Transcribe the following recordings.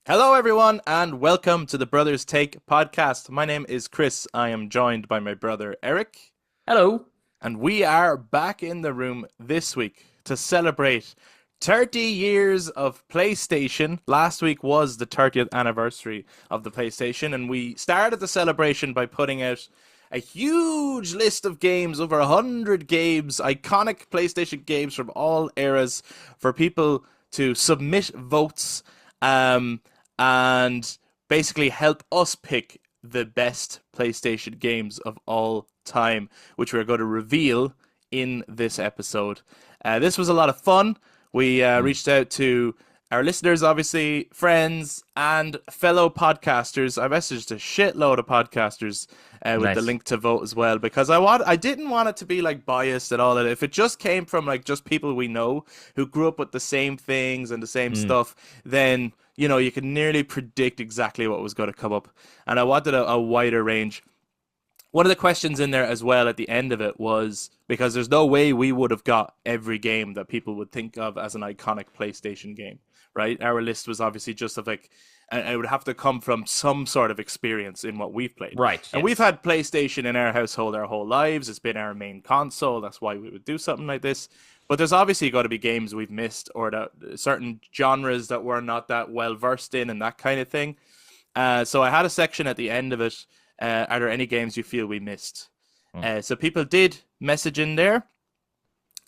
Hello, everyone, and welcome to the Brothers Take podcast. My name is Kris. I am joined by my brother Eric, Hello. and we are back in the room this week to celebrate 30 years of PlayStation. Last week was the 30th anniversary of the PlayStation, and we started the celebration by putting out a huge list of games, over 100 games, iconic PlayStation games from all eras for people to submit votes. And basically help us pick the best PlayStation games of all time, which we're going to reveal in this episode. This was a lot of fun. We reached out to our listeners, obviously, friends, and fellow podcasters. I messaged a shitload of podcasters with the Nice. link to vote as well because I didn't want it to be like biased at all. And if it just came from like just people we know who grew up with the same things and the same Mm. stuff, then you could nearly predict exactly what was going to come up. And I wanted a wider range. One of the questions in there as well at the end of it was because there's no way we would have got every game that people would think of as an iconic PlayStation game, right? Our list was obviously just of like, and it would have to come from some sort of experience in what we've played. Right, And we've yes. had PlayStation in our household our whole lives. It's been our main console. That's why we would do something like this. But there's obviously got to be games we've missed or that certain genres that we're not that well versed in and that kind of thing. So I had a section at the end of it. Are there any games you feel we missed? Mm. So people did message in there,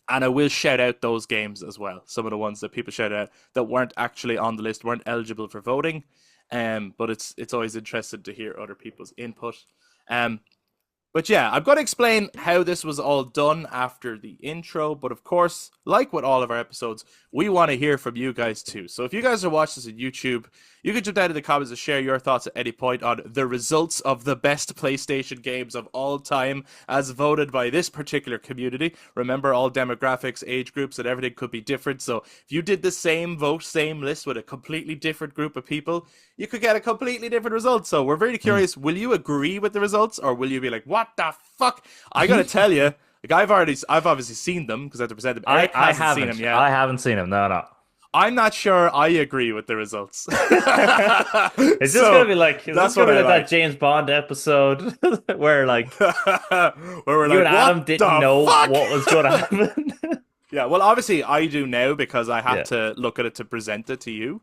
and I will shout out those games as well. Some of the ones that people shouted out that weren't actually on the list, weren't eligible for voting. But it's always interesting to hear other people's input. Um, but yeah, I'm going to explain how this was all done after the intro. But of course, like with all of our episodes, we want to hear from you guys too. So if you guys are watching this on YouTube, you can jump down in the comments and share your thoughts at any point on the results of the best PlayStation games of all time as voted by this particular community. Remember, all demographics, age groups, and everything could be different. So if you did the same vote, same list with a completely different group of people, you could get a completely different result. So we're very Mm. curious, will you agree with the results or will you be like, what the fuck? I gotta tell you, like I've obviously seen them because I have to present them. I Eric I hasn't seen them haven't. yet. I haven't seen him. No, no. I'm not sure I agree with the results. It's just gonna So be like it's that's just what gonna be I like that like. James Bond episode where like Where we're you like, and what Adam didn't the know fuck? what was gonna happen. Yeah, well, obviously I do now because I had Yeah. to look at it to present it to you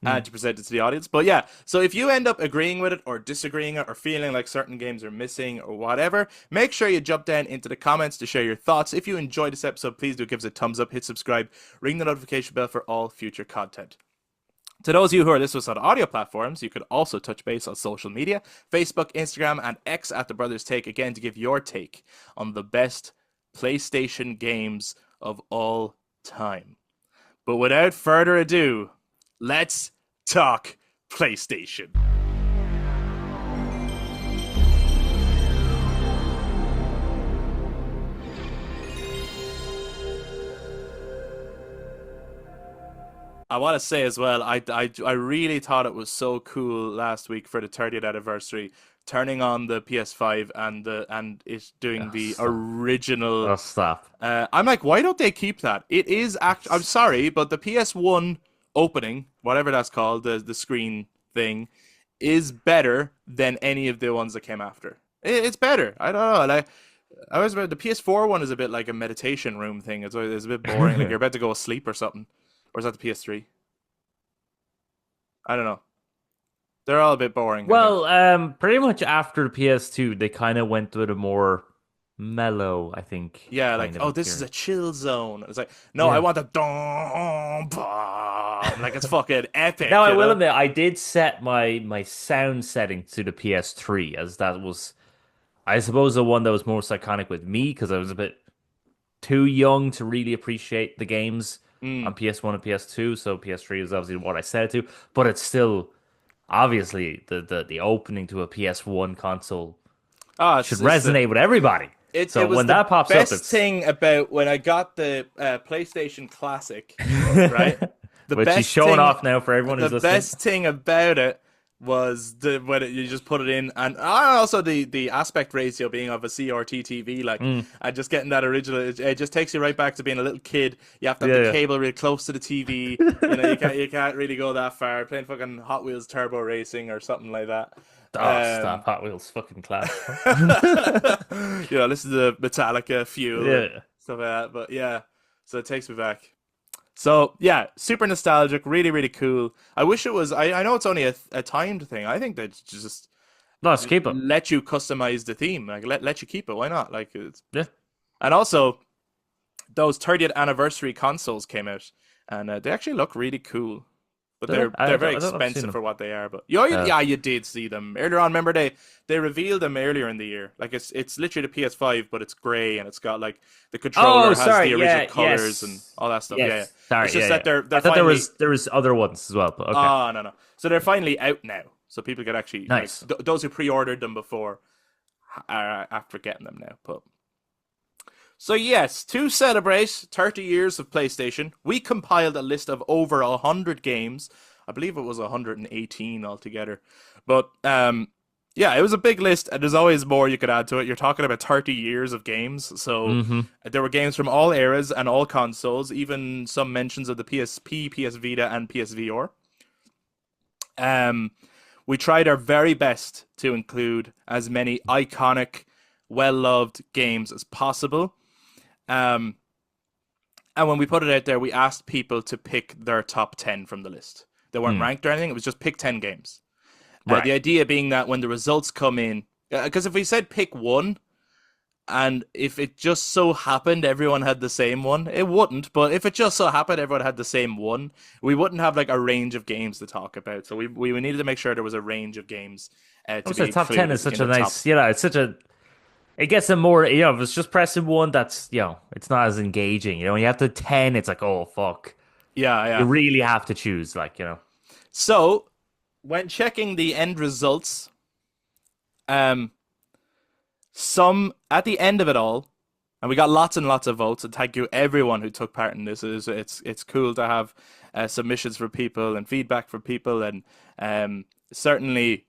and Mm. to present it to the audience. But yeah, so if you end up agreeing with it or disagreeing it or feeling like certain games are missing or whatever, make sure you jump down into the comments to share your thoughts. If you enjoyed this episode, please do give us a thumbs up, hit subscribe, ring the notification bell for all future content. To those of you who are listening to us on audio platforms, you could also touch base on social media, Facebook, Instagram, and X at The Brothers Take, again, to give your take on the best PlayStation games of all time. But without further ado, let's talk PlayStation. I want to say as well, I really thought it was so cool last week for the 30th anniversary, turning on the PS5 and it doing Oh, the stop. original. Oh, stop. I'm like, why don't they keep that? It is I'm sorry, but the PS1 opening, whatever that's called, the screen thing, is better than any of the ones that came after. It's better. I don't know. Like, I was about the PS4 one is a bit like a meditation room thing. It's a bit boring. Like you're about to go asleep or something. Or is that the PS3? I don't know. They're all a bit boring, I think. Well, pretty much after the PS2, they kind of went with a more mellow, I think, Yeah, like, kind of oh, this is a appearance. chill zone. It's like, no, I Yeah. want a dong, bam. Like it's fucking epic, Now I you will know? admit I did set my sound setting to the PS3 as that was I suppose the one that was most iconic with me because I was a bit too young to really appreciate the games Mm. on PS1 and PS2, so PS3 is obviously what I set it to, but it's still obviously the opening to a PS1 console Ah, should it's the resonate with everybody. it So was when the that pops up, best it's thing about when I got the PlayStation Classic, right? The which he's best showing thing, off now for everyone the who's listening. best thing about it was you just put it in, and also the aspect ratio being of a CRT TV, like, Mm. and just getting that original, it just takes you right back to being a little kid. You have to have the Yeah, cable really close to the TV. You know, yeah. you can't really go that far. Playing fucking Hot Wheels Turbo Racing or something like that. Oh, stop. Hot Wheels fucking class, bro. You know, listen to Metallica, Fuel, and Yeah. stuff like that. But yeah, so it takes me back. So yeah, super nostalgic, really, really cool. I wish it was. I know it's only a timed thing. I think they Let's just keep it. let you customize the theme. Like let you keep it. Why not? Like it's Yeah. and also those 30th anniversary consoles came out, and they actually look really cool. But Did I? they're very I don't know if I've seen expensive them. for what they are. But Uh, yeah, you did see them earlier on. Remember they revealed them earlier in the year. Like it's literally the PS5, but it's gray and it's got like the oh, controller has sorry. the original Yeah. colors and Yes. all that stuff. Yeah, yeah. Yes. Sorry. It's just Yeah. that Yeah. they're I thought finally. there was other ones as well, but okay. Oh, no, no. So they're finally out now. So people can actually like Nice. those who pre-ordered them before are after getting them now. But so yes, to celebrate 30 years of PlayStation, we compiled a list of over 100 games. I believe it was 118 altogether. But yeah, it was a big list, and there's always more you could add to it. You're talking about 30 years of games, so Mm-hmm. there were games from all eras and all consoles, even some mentions of the PSP, PS Vita, and PSVR. Um, we tried our very best to include as many iconic, well-loved games as possible. Um, and when we put it out there, we asked people to pick their top 10 from the list. They weren't Mm. ranked or anything, it was just pick 10 games. Right. The idea being that when the results come in, because if we said pick one, and if it just so happened everyone had the same one, it wouldn't. But if it just so happened everyone had the same one, we wouldn't have like a range of games to talk about. So we needed to make sure there was a range of games I to would be say top 10 is included such in a the top. nice, it's such a, it gets them more, if it's just pressing one, that's, it's not as engaging. When you have to 10, it's like, oh, fuck. Yeah, You yeah. really have to choose, like. So when checking the end results, um, some at the end of it all, and we got lots and lots of votes. And thank you everyone who took part in this. It's cool to have submissions from people and feedback from people, and certainly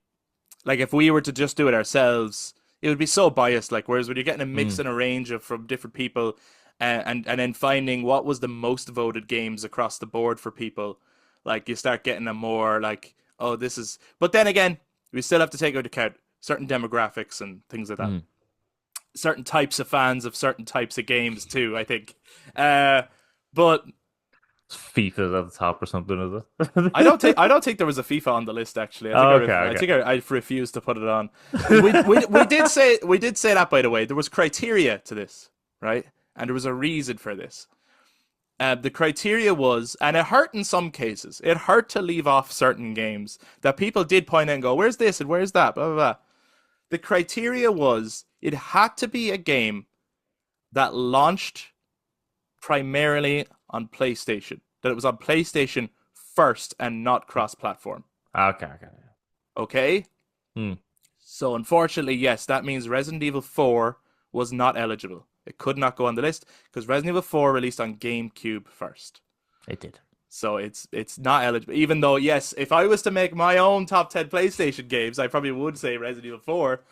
like if we were to just do it ourselves, it would be so biased. Like whereas when you're getting a mix Mm. and a range of from different people, and then finding what was the most voted games across the board for people, like you start getting a more like oh this is. But then again, we still have to take into account certain demographics and things like that, Mm. certain types of fans of certain types of games too, I think. But FIFA's at the top or something, is I it? don't think there was a FIFA on the list actually. Oh, okay, I okay. think I refused to put it on. We did say that by the way. There was criteria to this, right? And there was a reason for this. The criteria was, and it hurt in some cases. It hurt to leave off certain games that people did point out and go, "Where's this and where's that?" Blah blah blah. The criteria was it had to be a game that launched primarily on PlayStation. That it was on PlayStation first and not cross-platform. Okay, okay. Okay? Hmm. So unfortunately, yes, that means Resident Evil 4 was not eligible. It could not go on the list because Resident Evil 4 released on GameCube first. It did. So it's not eligible. Even though, yes, if I was to make my own top 10 PlayStation games, I probably would say Resident Evil 4.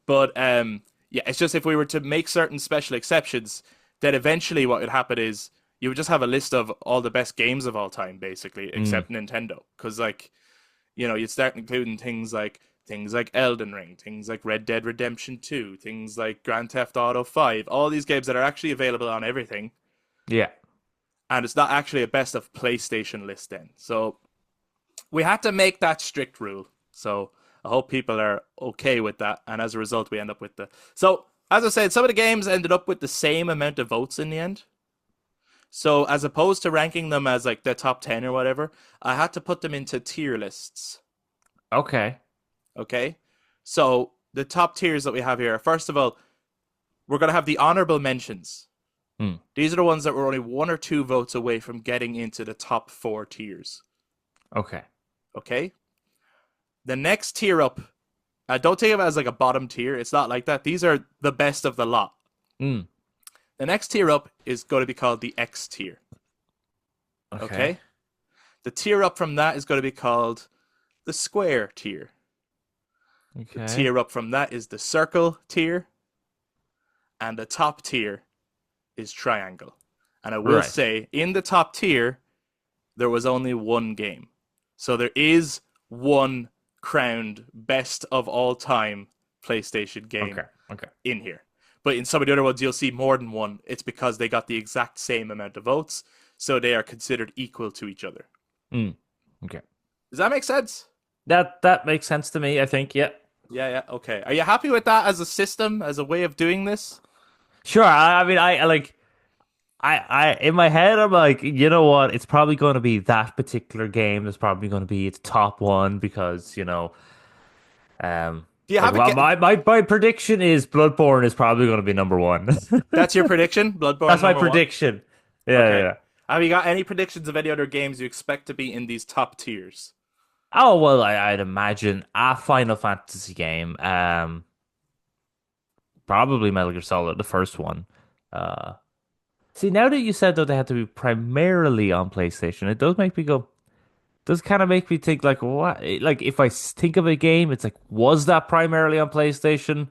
But yeah, it's just if we were to make certain special exceptions, then eventually what would happen is you would just have a list of all the best games of all time, basically, Mm. except Nintendo. Because like, you'd start including things like Elden Ring, things like Red Dead Redemption 2, things like Grand Theft Auto 5, all these games that are actually available on everything, Yeah. and it's not actually a best of PlayStation list then. So we had to make that strict rule. So I hope people are okay with that, and as a result, we end up with the. So as I said, some of the games ended up with the same amount of votes in the end. So as opposed to ranking them as like the top 10 or whatever, I had to put them into tier lists. Okay. Okay. So the top tiers that we have here, first of all, we're going to have the honorable mentions. Hmm. These are the ones that were only one or two votes away from getting into the top four tiers. Okay. Okay. The next tier up, don't think of it as like a bottom tier. It's not like that. These are the best of the lot. Mm. The next tier up is going to be called the X tier. Okay. Okay. The tier up from that is going to be called the square tier. The Okay. tier up from that is the circle tier, and the top tier is triangle. And I will Right. say, in the top tier, there was only one game. So there is one crowned best of all time PlayStation game Okay. Okay. in here. But in some of the other ones, you'll see more than one. It's because they got the exact same amount of votes, so they are considered equal to each other. Mm. Okay. Does that make sense? That makes sense to me, I think. Yeah. Yeah, yeah, okay. Are you happy with that as a system, as a way of doing this? Sure. I mean, I like. In my head, I'm like, you know what? It's probably going to be that particular game. That's probably going to be its top one because Do you like have a ga- my prediction is Bloodborne is probably going to be number one. That's your prediction? Bloodborne That's my number one? prediction. Yeah, Okay. yeah. Have you got any predictions of any other games you expect to be in these top tiers? Oh well, I'd imagine a Final Fantasy game. Probably Metal Gear Solid, the first one. Uh, See, now that you said though they had to be primarily on PlayStation, it does make me go. Does kind of make me think like what? Like if I think of a game, it's like was that primarily on PlayStation,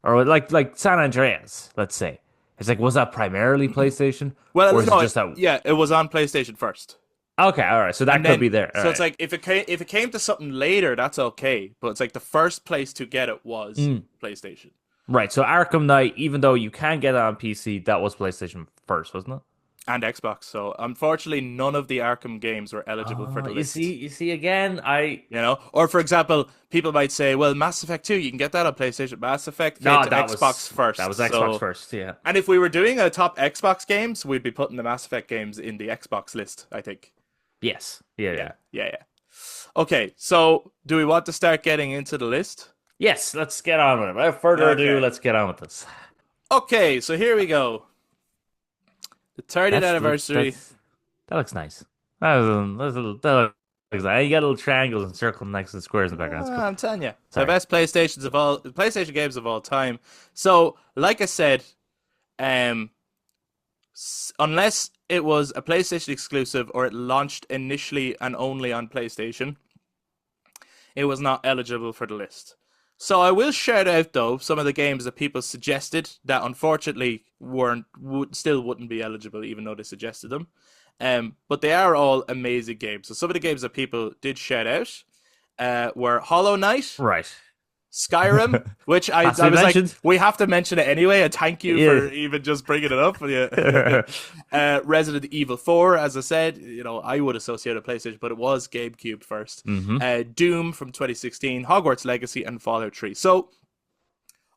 or like San Andreas, let's say. It's like was that primarily PlayStation, Well, or is it no, just that? yeah, it was on PlayStation first. Okay, all right, so that And could be then, there. All so it's right. like if it came to something later, that's okay. But it's like the first place to get it was Mm. PlayStation Right, so Arkham Knight, even though you can get it on PC, that was PlayStation first, wasn't it? and Xbox. So unfortunately, none of the Arkham games were eligible for Oh, the list. you see again, I You know, or for example, people might say, "Well, Mass Effect 2, you can get that on PlayStation." Mass Effect came no, to Xbox that first. was Xbox So, first, yeah. and if we were doing a top Xbox games, we'd be putting the Mass Effect games in the Xbox list, I think. Yes, yeah, Yeah, yeah. yeah, yeah. Okay, so do we want to start getting into the list? Yes, let's get on with it. Without further ado, Okay. let's get on with this. Okay, so here we go. The 30th anniversary. That looks nice. That looks nice. You got little triangles and circles next to the squares in the background. That's cool. I'm telling you, the Sorry. best PlayStation games of all time. So, like I said, um, unless it was a PlayStation exclusive or it launched initially and only on PlayStation, it was not eligible for the list. So I will shout out though some of the games that people suggested that unfortunately still wouldn't be eligible even though they suggested them. But they are all amazing games. So some of the games that people did shout out were Hollow Knight, Right. Skyrim, which Has to I be was like, mentioned. we have to mention it anyway, and thank you Yeah. for even just bringing it up. Yeah. Resident Evil 4, as I said, I would associate a PlayStation, but it was GameCube first. Mm-hmm. Doom from 2016, Hogwarts Legacy, and Fallout 3. So,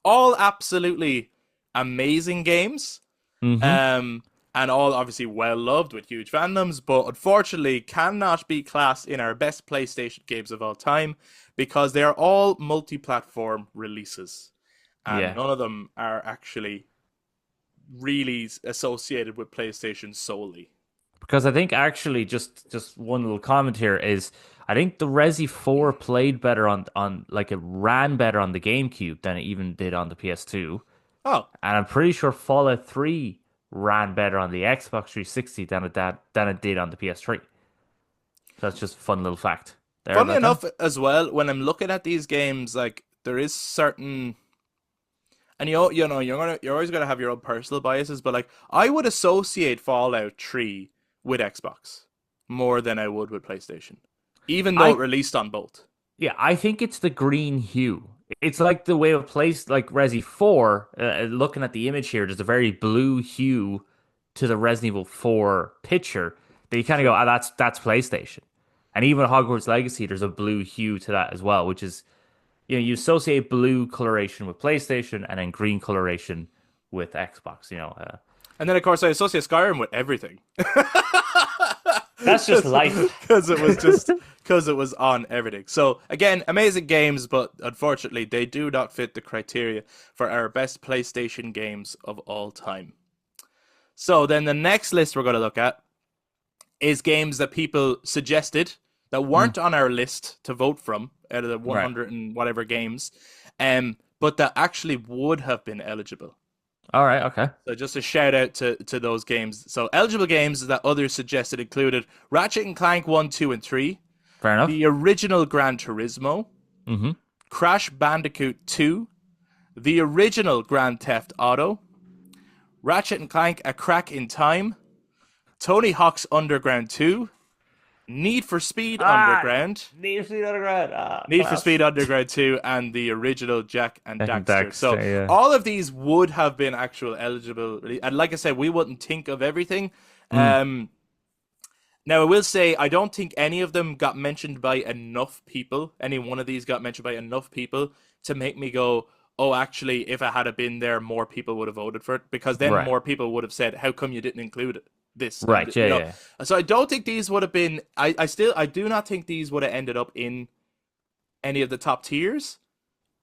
all absolutely amazing games. Mm-hmm. And all obviously well loved with huge fandoms, but unfortunately cannot be classed in our best PlayStation games of all time because they are all multi-platform releases, and Yeah. none of them are actually really associated with PlayStation solely. Because I think actually just one little comment here is I think the Resi 4 played better on like it ran better on the GameCube than it even did on the PS2. Oh, And I'm pretty sure Fallout 3 ran better on the Xbox 360 than it did on the PS3. So that's just a fun little fact there funny about that. enough as well, when I'm looking at these games, like there is certain, and you're always gonna have your own personal biases, but like I would associate Fallout 3 with Xbox more than I would with PlayStation, even though it I released on both. Yeah, I think it's the green hue. It's like the way of place like Resi 4, looking at the image here, there's a very blue hue to the Resident Evil 4 picture that you kind of go, Sure. ah, that's PlayStation. And even Hogwarts Legacy, there's a blue hue to that as well, which is, you associate blue coloration with PlayStation and then green coloration with Xbox. And then of course I associate Skyrim with everything. That's just life. Because it was on everything. So again, amazing games, but unfortunately they do not fit the criteria for our best PlayStation games of all time. So then the next list we're going to look at is games that people suggested that Mm, weren't on our list to vote from out of the right. 100 and whatever games, but that actually would have been eligible. All right, okay. So just a shout out to those games. So eligible games that others suggested included Ratchet and Clank 1, 2, and 3, Fair enough. the original Gran Turismo, Mm-hmm. Crash Bandicoot 2, the original Grand Theft Auto, Ratchet and Clank: A Crack in Time, Tony Hawk's Underground 2, Need for Speed Ah, Underground, Need for Speed Underground. Ah, Need for class. Speed Underground 2, and the original Jack and Jack and Daxter. So Daxter, yeah. all of these would have been actual eligible. And like I said, we wouldn't think of everything. Mm, Now, I will say, I don't think any of them got mentioned by enough people. Any one of these got mentioned by enough people to make me go, oh, actually, if I had been there, more people would have voted for it. Because then right. more people would have said, how come you didn't include this? And, Right. Yeah. Yeah. so I don't think these would have been, I do not think these would have ended up in any of the top tiers.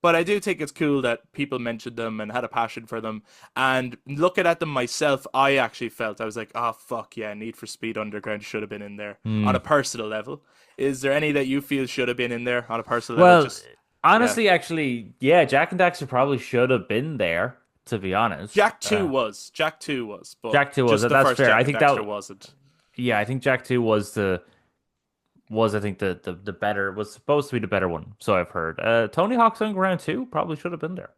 But I do think it's cool that people mentioned them and had a passion for them. And looking at them myself, I actually felt I was like, oh fuck yeah, Need for Speed Underground should have been in there on a Mm. personal level. Is there any that you feel should have been in there on a personal level? Well, Just yeah, honestly, actually, yeah, Jack and Daxter probably should have been there, to be honest. Jack 2 was, but Jack 2 was just it. the That's first fair. I Jack and think that, Daxter wasn't. yeah, I think Jack 2 was I think the better, was supposed to be the better one. So I've heard. Tony Hawk's Underground 2 probably should have been there.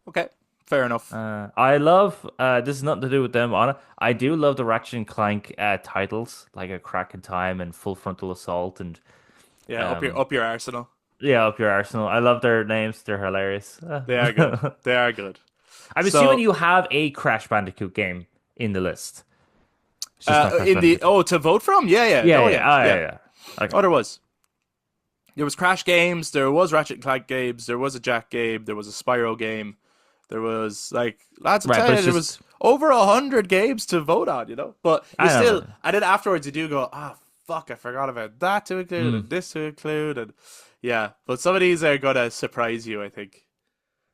Okay, fair enough. I love, this is nothing to do with them on it. I do love the Ratchet and Clank titles, like A Crack in Time and Full Frontal Assault and, Yeah, um, up your arsenal. yeah, Up Your Arsenal. I love their names. They're hilarious. They are good. They are good. I'm assuming So you have a Crash Bandicoot game in the list. It's just not Crash in the Bandicoot. to vote from, yeah, Yeah, oh yeah, yeah, oh, yeah, yeah. yeah. Okay. Oh, there was. There was Crash games, there was Ratchet and Clank games, there was a Jack game, there was a Spyro game, there was like lads, I'm Right, but telling you, it's there just was over 100 games to vote on, But you I still, know. and then afterwards you do go, ah, fuck, I forgot about that to include Mm, and this to include, and yeah. But some of these are gonna surprise you, I think.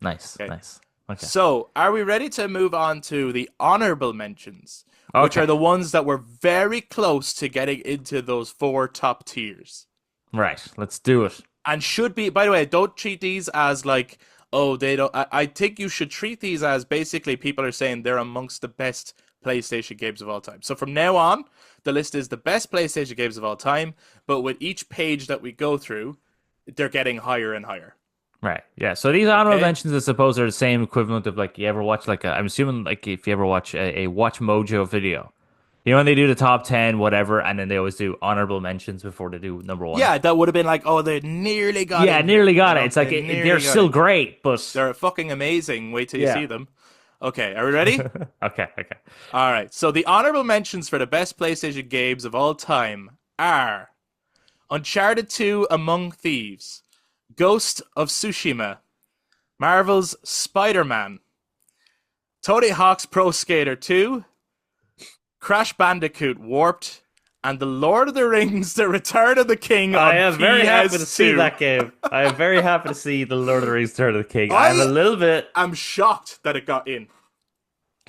nice, Okay, nice. Okay. so are we ready to move on to the honorable mentions, which are Okay. the ones that were very close to getting into those four top tiers? Right. Let's do it. And should be, by the way, don't treat these as like, oh, they don't. I think you should treat these as basically people are saying they're amongst the best PlayStation games of all time. So from now on, the list is the best PlayStation games of all time, but with each page that we go through, they're getting higher and higher. Right. Yeah. So these honorable Okay? mentions, I suppose, are the same equivalent of like you ever watch like I'm assuming like if you ever watch a Watch Mojo video, when they do the top 10, whatever, and then they always do honorable mentions before they do number one. Yeah, that would have been like, oh, they nearly got Yeah, in here. nearly got it. It's like They they're nearly got still in. great, but They're fucking amazing. Wait till you yeah. see them. Okay, are we ready? Okay. Okay. All right. So the honorable mentions for the best PlayStation games of all time are Uncharted 2: Among Thieves, Ghost of Tsushima, Marvel's Spider-Man, Tony Hawk's Pro Skater 2, Crash Bandicoot Warped, and The Lord of the Rings: The Return of the King I on am very happy to see PS2. that game. I am very happy to see the Lord of the Rings Return of the King. I'm a I little bit. am shocked that it got in.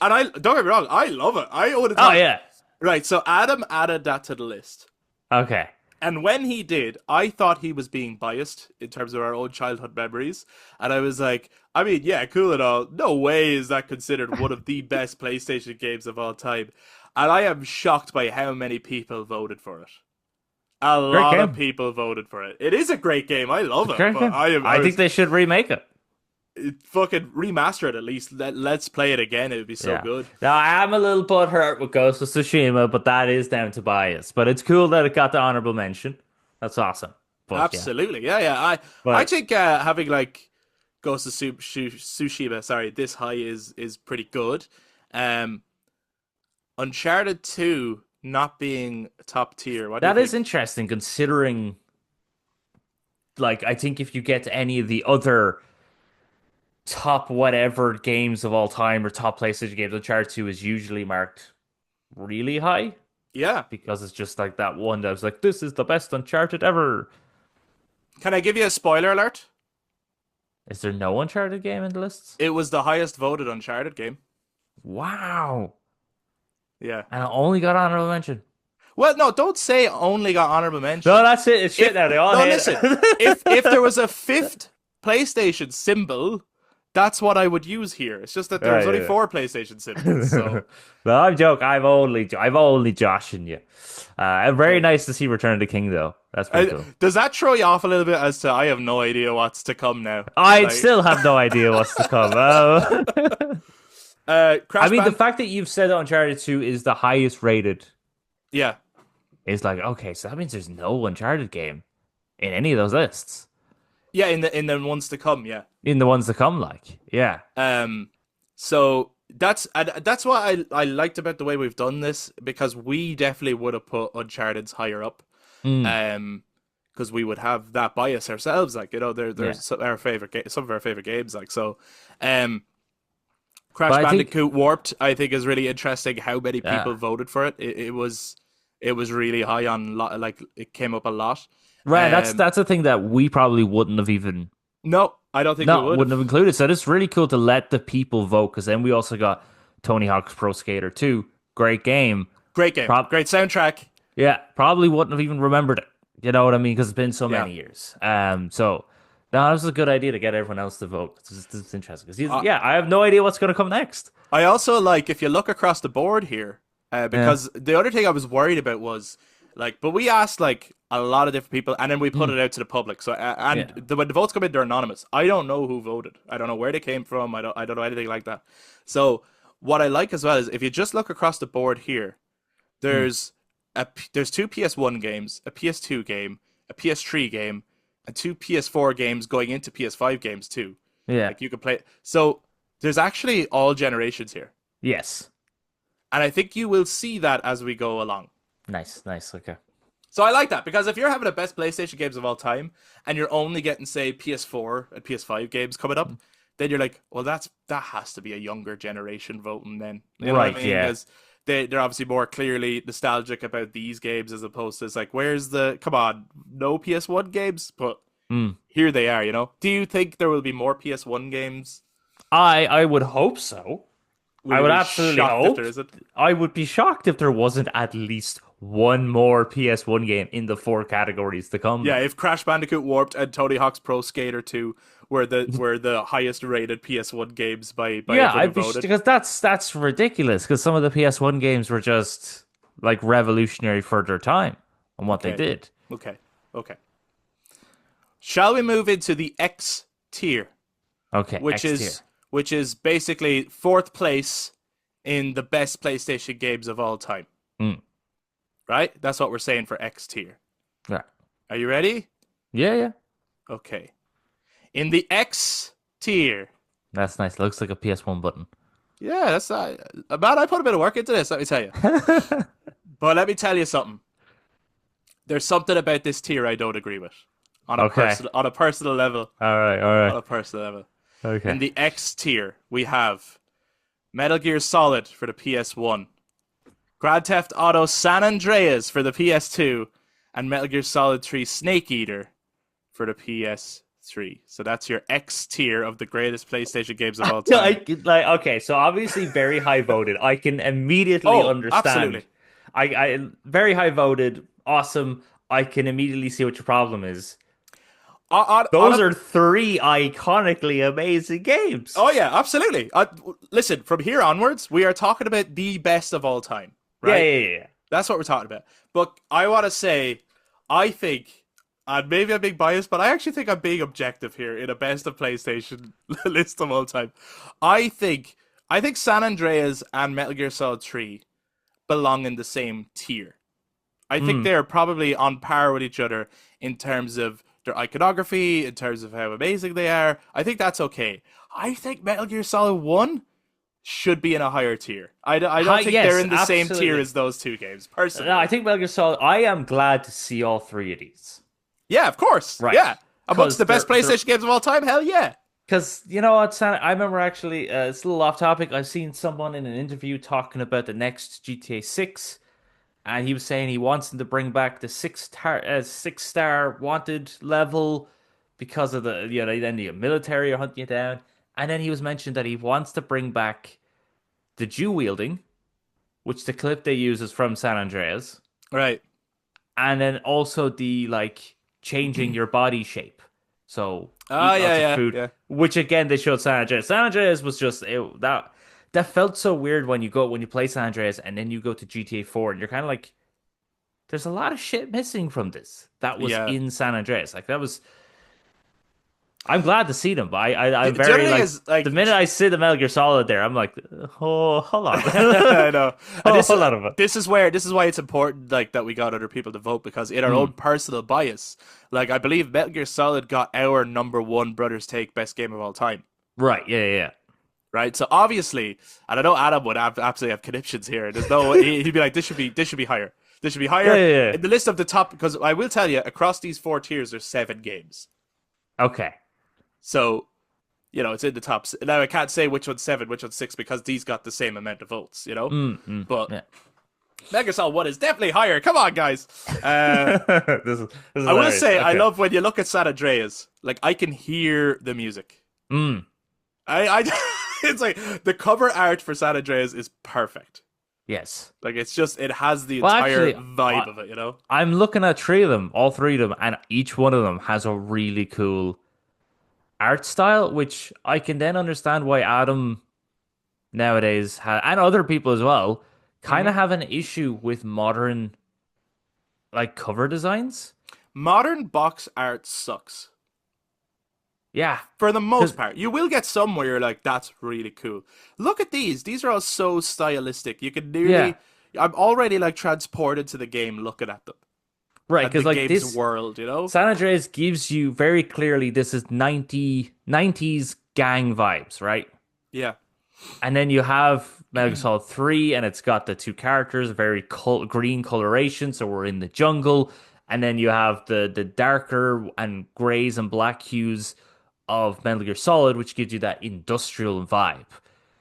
And I don't get me wrong, I love it. I would have Oh thought yeah. right, so Adam added that to the list. Okay. And when he did, I thought he was being biased in terms of our own childhood memories. And I was like, I mean, yeah, cool and all. No way is that considered one of the best PlayStation games of all time. And I am shocked by how many people voted for it. A Great lot of game. people voted for it. It is a great game. I love it. Great But game. I was think they should remake it. fucking remaster it at least. Let's play it again. It would be so Yeah. good. Now I am a little butthurt with Ghost of Tsushima, but that is down to bias. But it's cool that it got the honorable mention. That's awesome. But yeah. Absolutely. Yeah. I But think having like Ghost of Tsushima, sorry, this high is pretty good. Um, Uncharted 2 not being top tier. What do you that is think? interesting considering like I think if you get to any of the other top whatever games of all time or top PlayStation games, Uncharted 2 is usually marked really high Yeah. because it's just like that one that was like, this is the best Uncharted ever. Can I give you a spoiler alert? Is there no Uncharted game in the lists? It was the highest voted Uncharted game. Wow. Yeah. And I only got honorable mention. Well, no, don't say only got honorable mention. No, that's it. It's shit If- now. They all no, hate listen. it. If there was a fifth PlayStation symbol, that's what I would use here. It's just that there was only Right, four PlayStation symbols. yeah. So No, I'm joking. I'm only joshing you. Very okay. nice to see Return of the King, though. That's pretty cool. Does that throw you off a little bit as to I have no idea what's to come now? I Like, still have no idea what's to come. I Crash mean, the Band. fact that you've said that Uncharted 2 is the highest rated Yeah, is like, okay, so that means there's no Uncharted game in any of those lists. yeah. In the ones to come, yeah. In the ones to come, like, yeah. Um, so that's what I liked about the way we've done this because we definitely would have put Uncharted's higher up. Mm, Um, because we would have that bias ourselves, like yeah. there's some of our favorite games, like so. Um, Crash But I think, Bandicoot Warped, I think, is really interesting. How many people yeah. voted for it? It was really high on like it came up a lot. Right, Um, that's a thing that we probably wouldn't have even no, I don't think we no, would wouldn't have have. included. So it's really cool to let the people vote because then we also got Tony Hawk's Pro Skater 2. Great game. Great game, Prob great soundtrack. Yeah, probably wouldn't have even remembered it. You know what I mean? Because it's been so Yeah, many years. So no, that was a good idea to get everyone else to vote. It's interesting because uh, yeah, I have no idea what's going to come next. I also like if you look across the board here, Yeah. because the other thing I was worried about was like, but we asked like a lot of different people, and then we put Mm, it out to the public. So and yeah. when the votes come in, they're anonymous. I don't know who voted. I don't know where they came from. I don't know anything like that. So what I like as well is if you just look across the board here, Mm, there's there's two PS1 games, a PS2 game, a PS3 game, and two PS4 games going into PS5 games too. yeah. Like you could play. So there's actually all generations here. Yes. And I think you will see that as we go along. Nice. Nice. Okay. So I like that because if you're having the best PlayStation games of all time and you're only getting say PS4 and PS5 games coming up, then you're like, well, that has to be a younger generation voting. Then you know what I Right. mean? Yeah. Because they're obviously more clearly nostalgic about these games as opposed to it's like, where's the come on, no PS1 games, but Mm. here they are. Do you think there will be more PS1 games? I would hope so. Will I you would be absolutely shocked if hope. there isn't? I would be shocked if there wasn't at least one more PS1 game in the four categories to come. Yeah, Then. if Crash Bandicoot Warped and Tony Hawk's Pro Skater 2 were the highest rated PS1 games by Yeah, everyone who I'd be voted. because that's ridiculous. Because some of the PS1 games were just like revolutionary for their time and what they Okay, did. okay, okay. Shall we move into the X tier, Okay, which X tier. is which is basically fourth place in the best PlayStation games of all time, Mm. right? That's what we're saying for X tier. Yeah, Are you ready? yeah, yeah. Okay. In the X tier. That's nice. Looks like a PS1 button. Yeah, that's man, I put a bit of work into this, let me tell you. But let me tell you something. There's something about this tier I don't agree with. Okay. On a personal level. All right. All On right. a personal level. In Okay. the X tier, we have Metal Gear Solid for the PS1, Grand Theft Auto San Andreas for the PS2, and Metal Gear Solid 3 Snake Eater for the PS3. So that's your X tier of the greatest PlayStation games of all time. Like okay, so obviously very high voted. I can immediately Oh, understand. absolutely. I very high voted. Awesome. I can immediately see what your problem is. On Those a are three iconically amazing games. Oh yeah, absolutely. Listen, from here onwards, we are talking about the best of all time, Yeah, right? yeah, yeah. That's what we're talking about. But I want to say, I think, and maybe I'm being biased, but I actually think I'm being objective here in a best of PlayStation list of all time. I think, I think San Andreas and Metal Gear Solid 3 belong in the same tier. I think Mm. they're probably on par with each other in terms of their iconography, in terms of how amazing they are. I think that's okay. I think Metal Gear Solid 1 should be in a higher tier. I don't think they're Yes, in the same tier absolutely. as those two games, No, I personally. think Metal Gear Solid. I am glad to see all three of these. Yeah, of course. Right, Yeah. Amongst because the best they're PlayStation games of all time, hell yeah. because you know what, Sam, I remember actually. It's a little off topic. I've seen someone in an interview talking about the next GTA 6, and he was saying he wants them to bring back the six-star wanted level because of then the military are hunting you down, and then he was mentioned that he wants to bring back the Jew wielding, which the clip they use is from San Andreas, Right. and then also the like changing your body shape. So Oh eat lots yeah, of yeah, food, yeah. which again they showed San Andreas. San Andreas was just that felt so weird when you play San Andreas and then you go to GTA 4 and you're kind of like, there's a lot of shit missing from this that was Yeah. in San Andreas. Like that was, I'm glad to see them, but I'm The other very thing like, is the like minute I see the Metal Gear Solid there, I'm like, oh, hold on. I know. And Oh, hold on a minute. this is why it's important like that we got other people to vote because in our own Mm, personal bias, like I believe Metal Gear Solid got our number one Brothers Take best game of all time. right, yeah, Right, so obviously, and I know Adam would absolutely have conniptions here. There's no, he'd be like, this should be higher. This should be yeah, higher yeah, yeah. in the list of the top. Because I will tell you, across these four tiers, there's 7 games. Okay. So it's in the top. Now I can't say which one's 7, which one's 6 because these got the same amount of votes. But Yeah. Megasol 1 is definitely higher. Come on, guys. Uh, This is I will hilarious. say I Okay. love when you look at San Andreas. Like I can hear the music. Mm, I it's like the cover art for San Andreas is perfect. yes. Like it's just it has the Well, entire actually, vibe of it. I'm looking at three of them, all three of them, and each one of them has a really cool art style, which I can then understand why Adam nowadays and other people as well kind hmm of have an issue with modern like cover designs. Modern box art sucks Yeah, for the most because part. You will get some where you're like, that's really cool. Look at these. These are all so stylistic. You can yeah, nearly. I'm already like transported to the game looking at them right. and the Because like game's this, world. San Andreas gives you very clearly this is 90s gang vibes, right? Yeah, And then you have Metal Gear Solid 3, and it's got the two characters, very green coloration, so we're in the jungle. And then you have the darker and grays and black hues of Metal Gear Solid, which gives you that industrial vibe.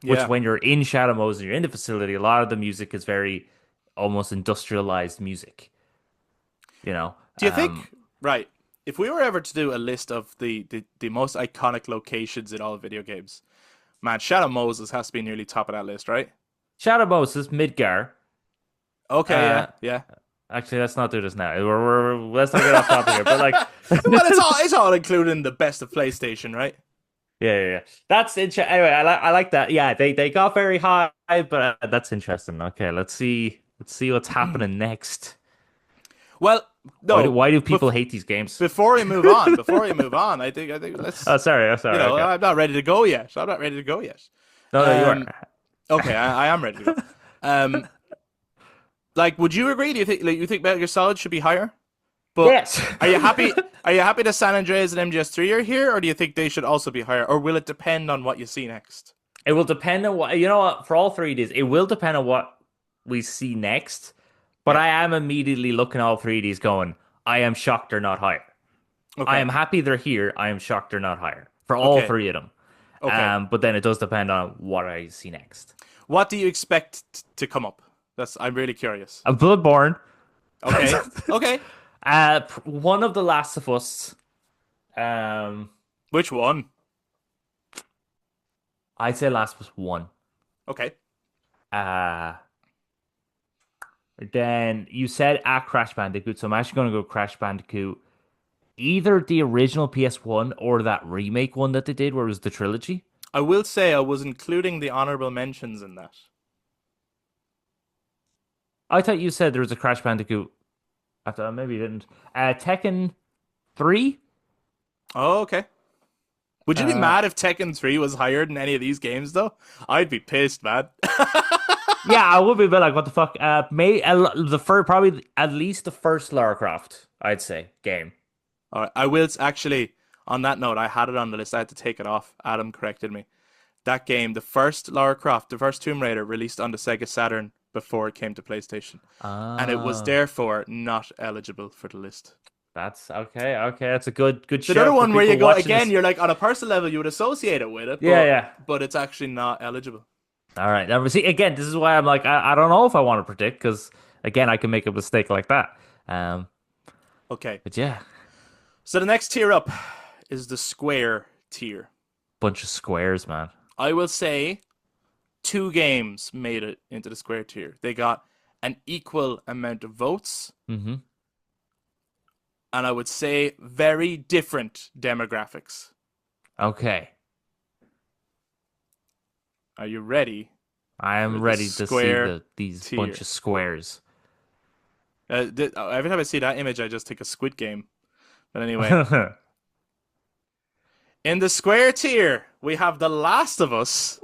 Which, yeah. when you're in Shadow Moses and you're in the facility, a lot of the music is very almost industrialized music, you know? Do you think, right, if we were ever to do a list of the most iconic locations in all video games, man, Shadow Moses has to be nearly top of that list, right? Shadow Moses, Midgar. Okay, Uh, yeah, yeah. Actually, let's not do this now. Let's not get off topic here. But like, Well, it's all included in the best of PlayStation, right? yeah. That's interesting. Anyway, I like that. Yeah, they got very high, but that's interesting. Okay, let's see what's happening next. Well, no. Why do people hate these games? Before we move on, I think Oh, let's. sorry. I'm sorry. Okay. I'm not ready to go yet. I'm not ready to go yet. No, you are. Um, okay, I am ready to go. Um, like, would you agree? Do you think Metal Gear Solid should be higher? But Yes. are you happy? Are you happy that San Andreas and MGS3 are here, or do you think they should also be higher, or will it depend on what you see next? It will depend on what, you know what, for all three of these, it will depend on what we see next. But Yeah. I am immediately looking at all three of these going, I am shocked they're not higher. I Okay. am happy they're here. I am shocked they're not higher for all Okay. three of them. Okay. But then it does depend on what I see next. What do you expect to come up? I'm really curious. A Bloodborne, Okay. Okay. one of the Last of Us. Which one? I'd say Last of Us 1. Okay. Uh, then you said at Crash Bandicoot, so I'm actually going to go Crash Bandicoot. Either the original PS1 or that remake one that they did, where it was the trilogy. I will say I was including the honorable mentions in that. I thought you said there was a Crash Bandicoot. I thought maybe you didn't. Tekken 3. Oh, okay. Would you be Uh, mad if Tekken 3 was higher than any of these games, though? I'd be pissed, man. yeah, I would be a bit like, what the fuck? The first, probably at least the first Lara Croft, I'd say, game. All right, I will actually. On that note, I had it on the list. I had to take it off. Adam corrected me. That game, the first Lara Croft, the first Tomb Raider, released on the Sega Saturn before it came to PlayStation, and it was Ah, therefore not eligible for the list. that's okay. Okay, that's a good It's shout another for one where you people go watching again. this. You're like on a personal level, you would associate it with it, Yeah, but yeah. but it's actually not eligible. All right. Now, see, again, this is why I'm like, I don't know if I want to predict because, again, I can make a mistake like that. Um, Okay, but yeah, so the next tier up is the Square tier. bunch of squares, man. I will say 2 games made it into the Square tier. They got an equal amount of votes. Mm-hmm. and I would say very different demographics. Okay. Are you ready I for am the ready to see square these bunch tier? of squares. Every time I see that image, I just think of Squid Game. But anyway, in the square tier, we have The Last of Us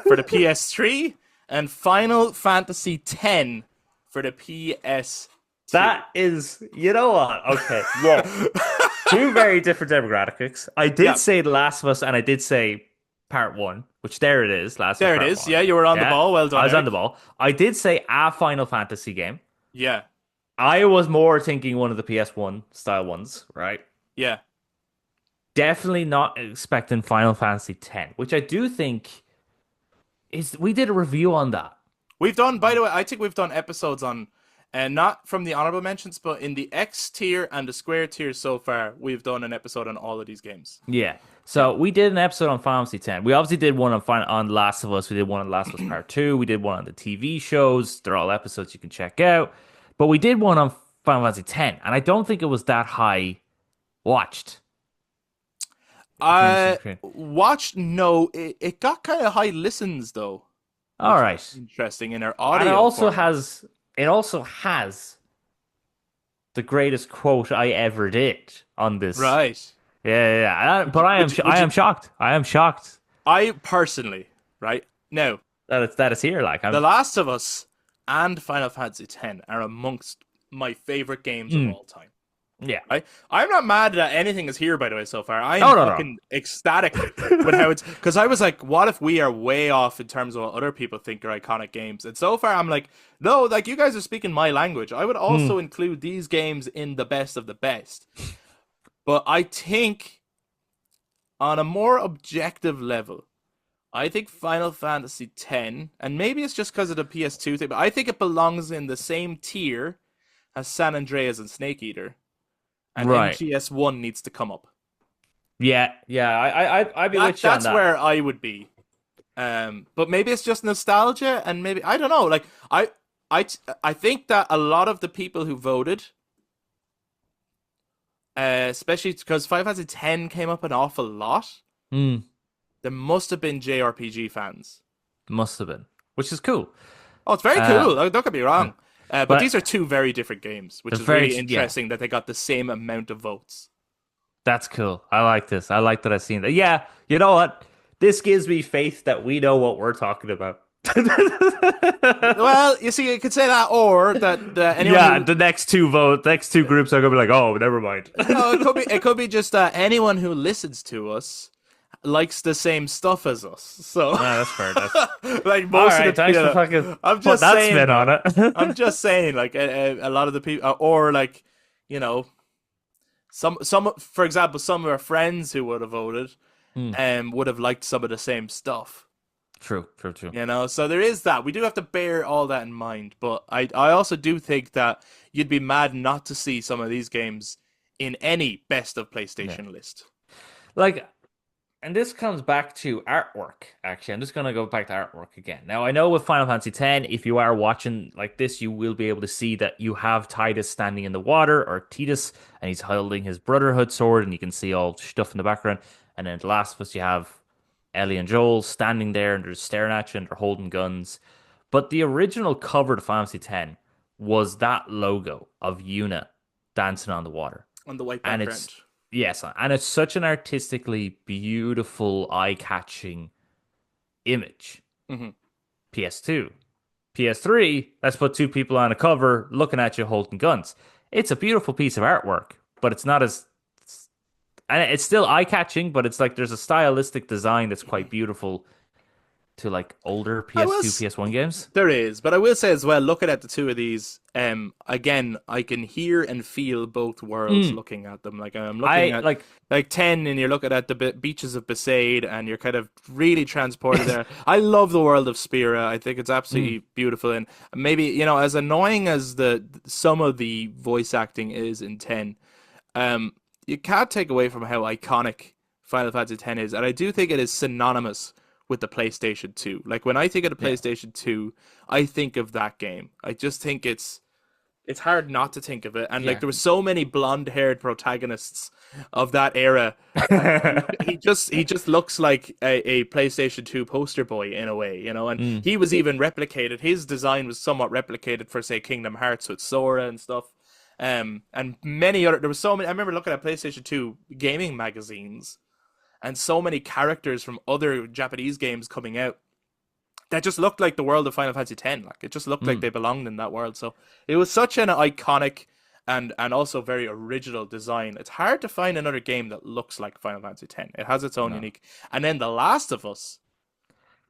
for the PS3 and Final Fantasy X for the PS2. That is, you know what? Okay, yes. Two very different demographics. I did Yeah, say The Last of Us, and I did say Part 1, which there it is, Last of Us there it Part is. 1. Yeah, you were on the Yeah, ball. Well I done, was on the Eric. ball. I did say a Final Fantasy game. Yeah, I was more thinking one of the PS1 style ones, right? yeah. Definitely not expecting Final Fantasy X, which I do think is. We did a review on that. We've done, by the way, I think we've done episodes on, and not from the honorable mentions, but in the X tier and the square tier so far, we've done an episode on all of these games. Yeah. Yeah. So we did an episode on Final Fantasy X. We obviously did one on Last of Us. We did one on Last of Us Part 2. We did one on the TV shows. They're all episodes you can check out. But we did one on Final Fantasy X, and I don't think it was that high watched. If you I understand. watched, no, it got kind of high listens though, All which is right. interesting in our And audio format. it also has the greatest quote I ever did on this. Right. Yeah, yeah, yeah. Would But you, would you, would I you, am shocked. I am shocked I personally, right now, that it's here. Like The I'm. Last of Us and Final Fantasy X are amongst my favorite games of Mm, all time. yeah. I'm not mad that anything is here, by the way, so far. I'm No, no, no. fucking ecstatic with how it's. Because I was like, what if we are way off in terms of what other people think are iconic games? And so far, I'm like, no, like, you guys are speaking my language. I would Mm, also include these games in the best of the best. But I think, on a more objective level, I think Final Fantasy X, and maybe it's just because of the PS2 thing, but I think it belongs in the same tier as San Andreas and Snake Eater. And right. MGS1 needs to come up. Yeah, yeah. I'd be with you on That's that. where I would be. But maybe it's just nostalgia, and maybe I don't know. Like I think that a lot of the people who voted, especially because Final Fantasy X came up an awful lot, Mm, there must have been JRPG fans. must have been, which is cool. Oh, it's very Uh, cool. Don't get me wrong. But these but are two very different games, which they're is very really yeah. interesting that they got the same amount of votes. That's cool. I like this. I like that I've seen that. Yeah, you know what? This gives me faith that we know what we're talking about. Well, you see, you could say that, or that anyone Yeah, who the next two groups are gonna be like, oh, never mind. no, it could be just that anyone who listens to us likes the same stuff as us. So, Ah, that's fair. That's like all most of right. the Thanks for people, fucking I'm put just that saying, spin on though. I'm it. just saying, like a lot of the people, or like you know, some, for example, some of our friends who would have voted, Hmm. would have liked some of the same stuff. True, true, true. You know, so there is that. We do have to bear all that in mind. But I also do think that you'd be mad not to see some of these games in any best of Yeah. PlayStation list. Like, and this comes back to artwork, actually. I'm just gonna go back to artwork again. Now, I know with Final Fantasy X, if you are watching like this, you will be able to see that you have Titus standing in the water, or Titus, and he's holding his Brotherhood sword, and you can see all stuff in the background. And then at The Last of Us, you have Ellie and Joel standing there, and they're staring at you, and they're holding guns. But the original cover to Final Fantasy X was that logo of Yuna dancing on the water. On the white And background. it's yes, and it's such an artistically beautiful, eye-catching image. Hmm. PS2, PS3. Let's put two people on a cover looking at you holding guns. It's a beautiful piece of artwork, but it's not as and it's still eye-catching. But it's like there's a stylistic design that's quite beautiful to like older I PS2, was PS1 games. There is, but I will say as well, looking at the two of these, again, I can hear and feel both worlds Mm. looking at them. Like I'm looking I at like 10, and you're looking at the beaches of Besaid, and you're kind of really transported there. I love the world of Spira. I think it's absolutely beautiful, and maybe as annoying as the some of the voice acting is in 10, you can't take away from how iconic Final Fantasy X is, and I do think it is synonymous with the PlayStation 2. Like when I think of the yeah. PlayStation 2, I think of that game. I just think it's It's hard not to think of it. And like Yeah. there were so many blonde-haired protagonists of that era that he just looks like a PlayStation 2 poster boy in a way, you know. And Mm. he was even replicated. His design was somewhat replicated for say Kingdom Hearts with Sora and stuff. And many other there was so many I remember looking at PlayStation 2 gaming magazines and so many characters from other Japanese games coming out that just looked like the world of Final Fantasy X. Like it just looked like Mm. they belonged in that world. So it was such an iconic and also very original design. It's hard to find another game that looks like Final Fantasy X. It has its own No. unique. And then The Last of Us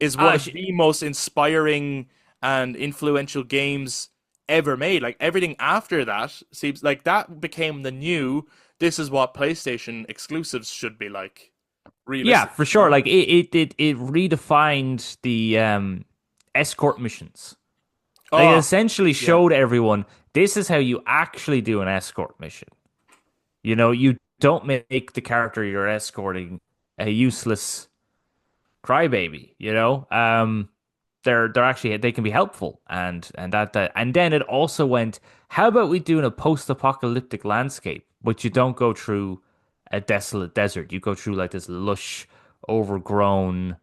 is one Ah, of the most inspiring and influential games ever made. Like everything after that seems like that became the new. This is what PlayStation exclusives should be like. yeah, Realistic, for you sure. know? Like it redefined the escort missions. Like it Oh, essentially yeah, showed everyone this is how you actually do an escort mission. You know, you don't make the character you're escorting a useless crybaby. You know, they're actually they can be helpful, and and then it also went. How about we do in a post-apocalyptic landscape, but you don't go through a desolate desert. You go through like this lush, overgrown.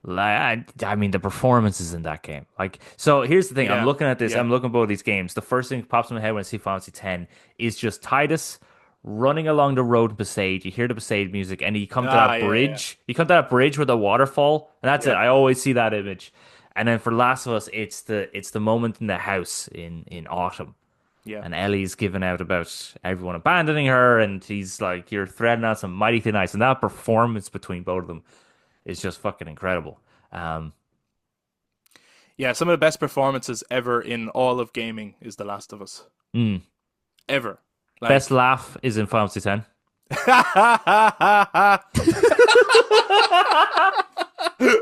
Like I mean, the performances in that game. Like, so here's the thing. I'm yeah, looking at this. yeah, I'm looking at both these games. The first thing that pops in my head when I see Final Fantasy X is just Titus running along the road in Besaid. You hear the Besaid music, and you come to ah, that yeah, yeah, bridge. You come to that bridge with the waterfall, and that's it. yeah, I always see that image. And then for Last of Us, it's the moment in the house in autumn, yeah. and Ellie's giving out about everyone abandoning her, and he's like, "You're threading out some mighty thin ice," and that performance between both of them is just fucking incredible. Um, Yeah, some of the best performances ever in all of gaming is The Last of Us. mm. Ever. Best Like laugh is in Final Fantasy X.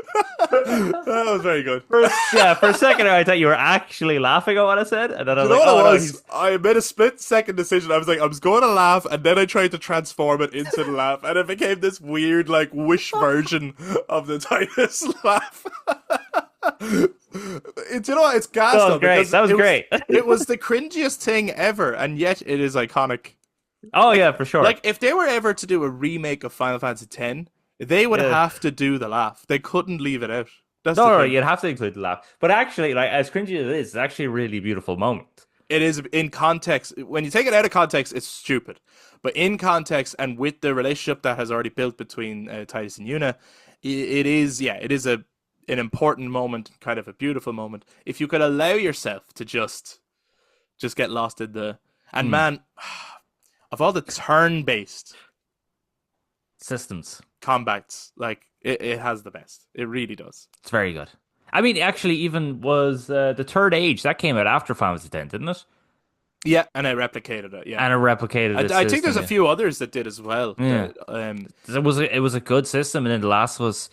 that was very good. Yeah, for a second I thought you were actually laughing at what I said, and then I You was know like, what "Oh it no, was? he's I made a split second decision. I was like, I was going to laugh, and then I tried to transform it into the laugh, and it became this weird, like, wish version of the Titus laugh. It's you know what? It's gas that though was great. because That was great." it was the cringiest thing ever, and yet it is iconic. Oh Like yeah, for sure. like if they were ever to do a remake of Final Fantasy X, they would Yeah. have to do the laugh. They couldn't leave it out. That's No, the no, no, thing. you'd have to include the laugh. But actually, like as cringy as it is, it's actually a really beautiful moment. It is in context. When you take it out of context, it's stupid. But in context and with the relationship that has already built between Titus and Yuna, it is yeah, it is an important moment, kind of a beautiful moment. If you could allow yourself to just get lost in the and Mm. man, of all the turn-based Systems. combats, like it has the best. It really does. It's very good. I mean, actually, even was the Third Age that came out after Final Fantasy X, didn't it? Yeah, and I replicated it. Yeah, And it replicated its I think there's system. a Yeah. few others that did as well. Yeah. That It was a good system, and then the last was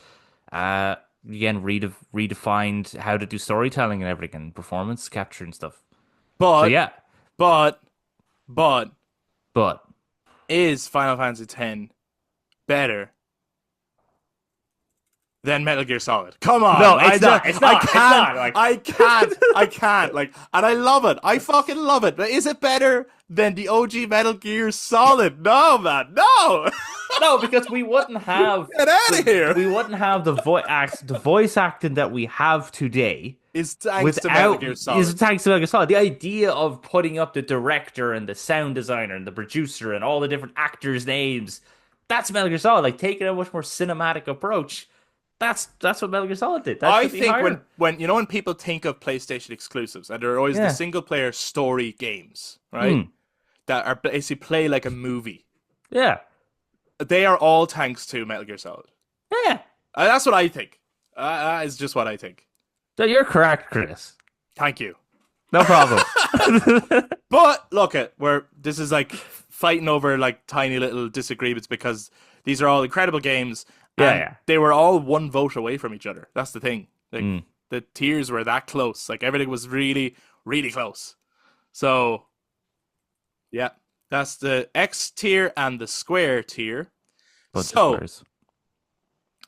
uh again redefined how to do storytelling and everything, and performance capture and stuff. So but yeah, but but but is Final Fantasy X better than Metal Gear Solid? Come on, no, it's not. It's not. I It's can't, not. Like I can't. Like, and I love it. I fucking love it. But is it better than the OG Metal Gear Solid? No, man, no. no, because we wouldn't have Get out of here. we wouldn't have the voice acting that we have today. Is thanks to Metal Without Gear is Solid. thanks to Metal Gear Solid. The idea of putting up the director and the sound designer and the producer and all the different actors' names, that's Metal Gear Solid. Like taking a much more cinematic approach. That's what Metal Gear Solid did. That I should be think higher. when you know when people think of PlayStation exclusives, and they're always the Yeah. single player story games, right? Hmm. That are basically play like a movie. Yeah. They are all thanks to Metal Gear Solid. Yeah. That's what I think. That is just what I think. So you're correct, Chris. Thank you. No problem. But look at where this is like fighting over like tiny little disagreements because these are all incredible games Yeah, and yeah. they were all one vote away from each other. That's the thing. Like Mm. the tiers were that close. Like everything was really, really close. So yeah, that's the X tier and the square tier. Bunch So of squares.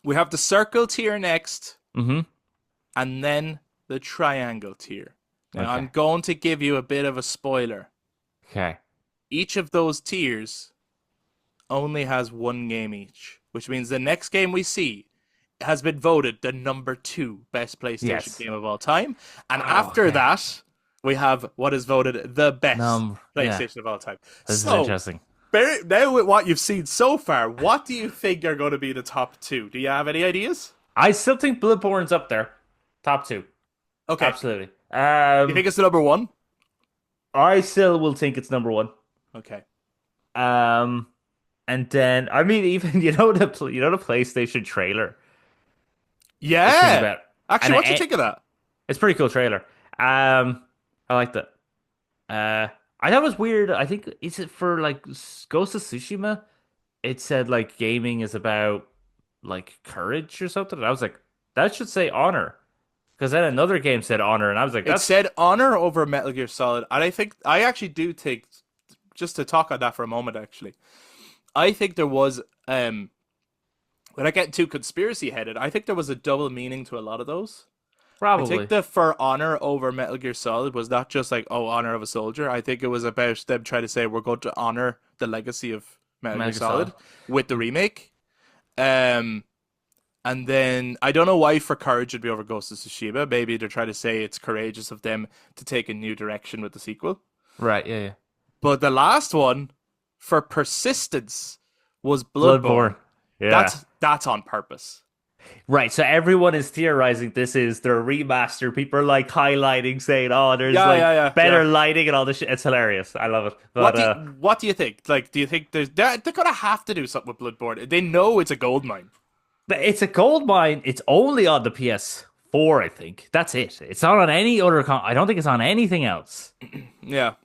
we have the circle tier next, Mm-hmm. and then the triangle tier. Now, I'm Okay. going to give you a bit of a spoiler. Okay. Each of those tiers only has one game each, which means the next game we see has been voted the number two best PlayStation Yes. game of all time. And Oh, after okay. that, we have what is voted the best Yeah. PlayStation of all time. This is So, interesting. now with what you've seen so far, what do you think are going to be the top two? Do you have any ideas? I still think Bloodborne's up there. Top two. Okay. Absolutely. You think it's the number one? I still will think it's number one. Okay. Um, and then I mean, even the PlayStation trailer that came Yeah. about, Actually, and what do you think of that? it's a pretty cool trailer. I liked it. I thought it was weird. I think is it for like Ghost of Tsushima? It said like gaming is about like courage or something. And I was like, that should say honor, because then another game said honor, and I was like, It that's said honor over Metal Gear Solid, and I actually do think, just to talk on that for a moment, actually, I think there was when I get too conspiracy headed, I think there was a double meaning to a lot of those. I think probably the for honor over Metal Gear Solid was not just like, oh, honor of a soldier. I think it was about them trying to say we're going to honor the legacy of Metal Gear Metal Gear Solid. Solid with the remake. Um, and then I don't know why for courage would be over Ghost of Tsushima. Maybe they're trying to say it's courageous of them to take a new direction with the sequel. Right, yeah, yeah. But the last one for persistence was Bloodborne. Bloodborne. Yeah. That's on purpose. Right, so everyone is theorizing this is their remaster. People are like highlighting, saying, "Oh, there's Yeah, like yeah, yeah, better yeah. lighting and all this shit." It's hilarious. I love it. What But do what do you think? Like, do you think they're gonna have to do something with Bloodborne? They know it's a gold mine. it's a gold mine. It's only on the PS4, I think. That's it. It's not on any other I don't think it's on anything else. Yeah,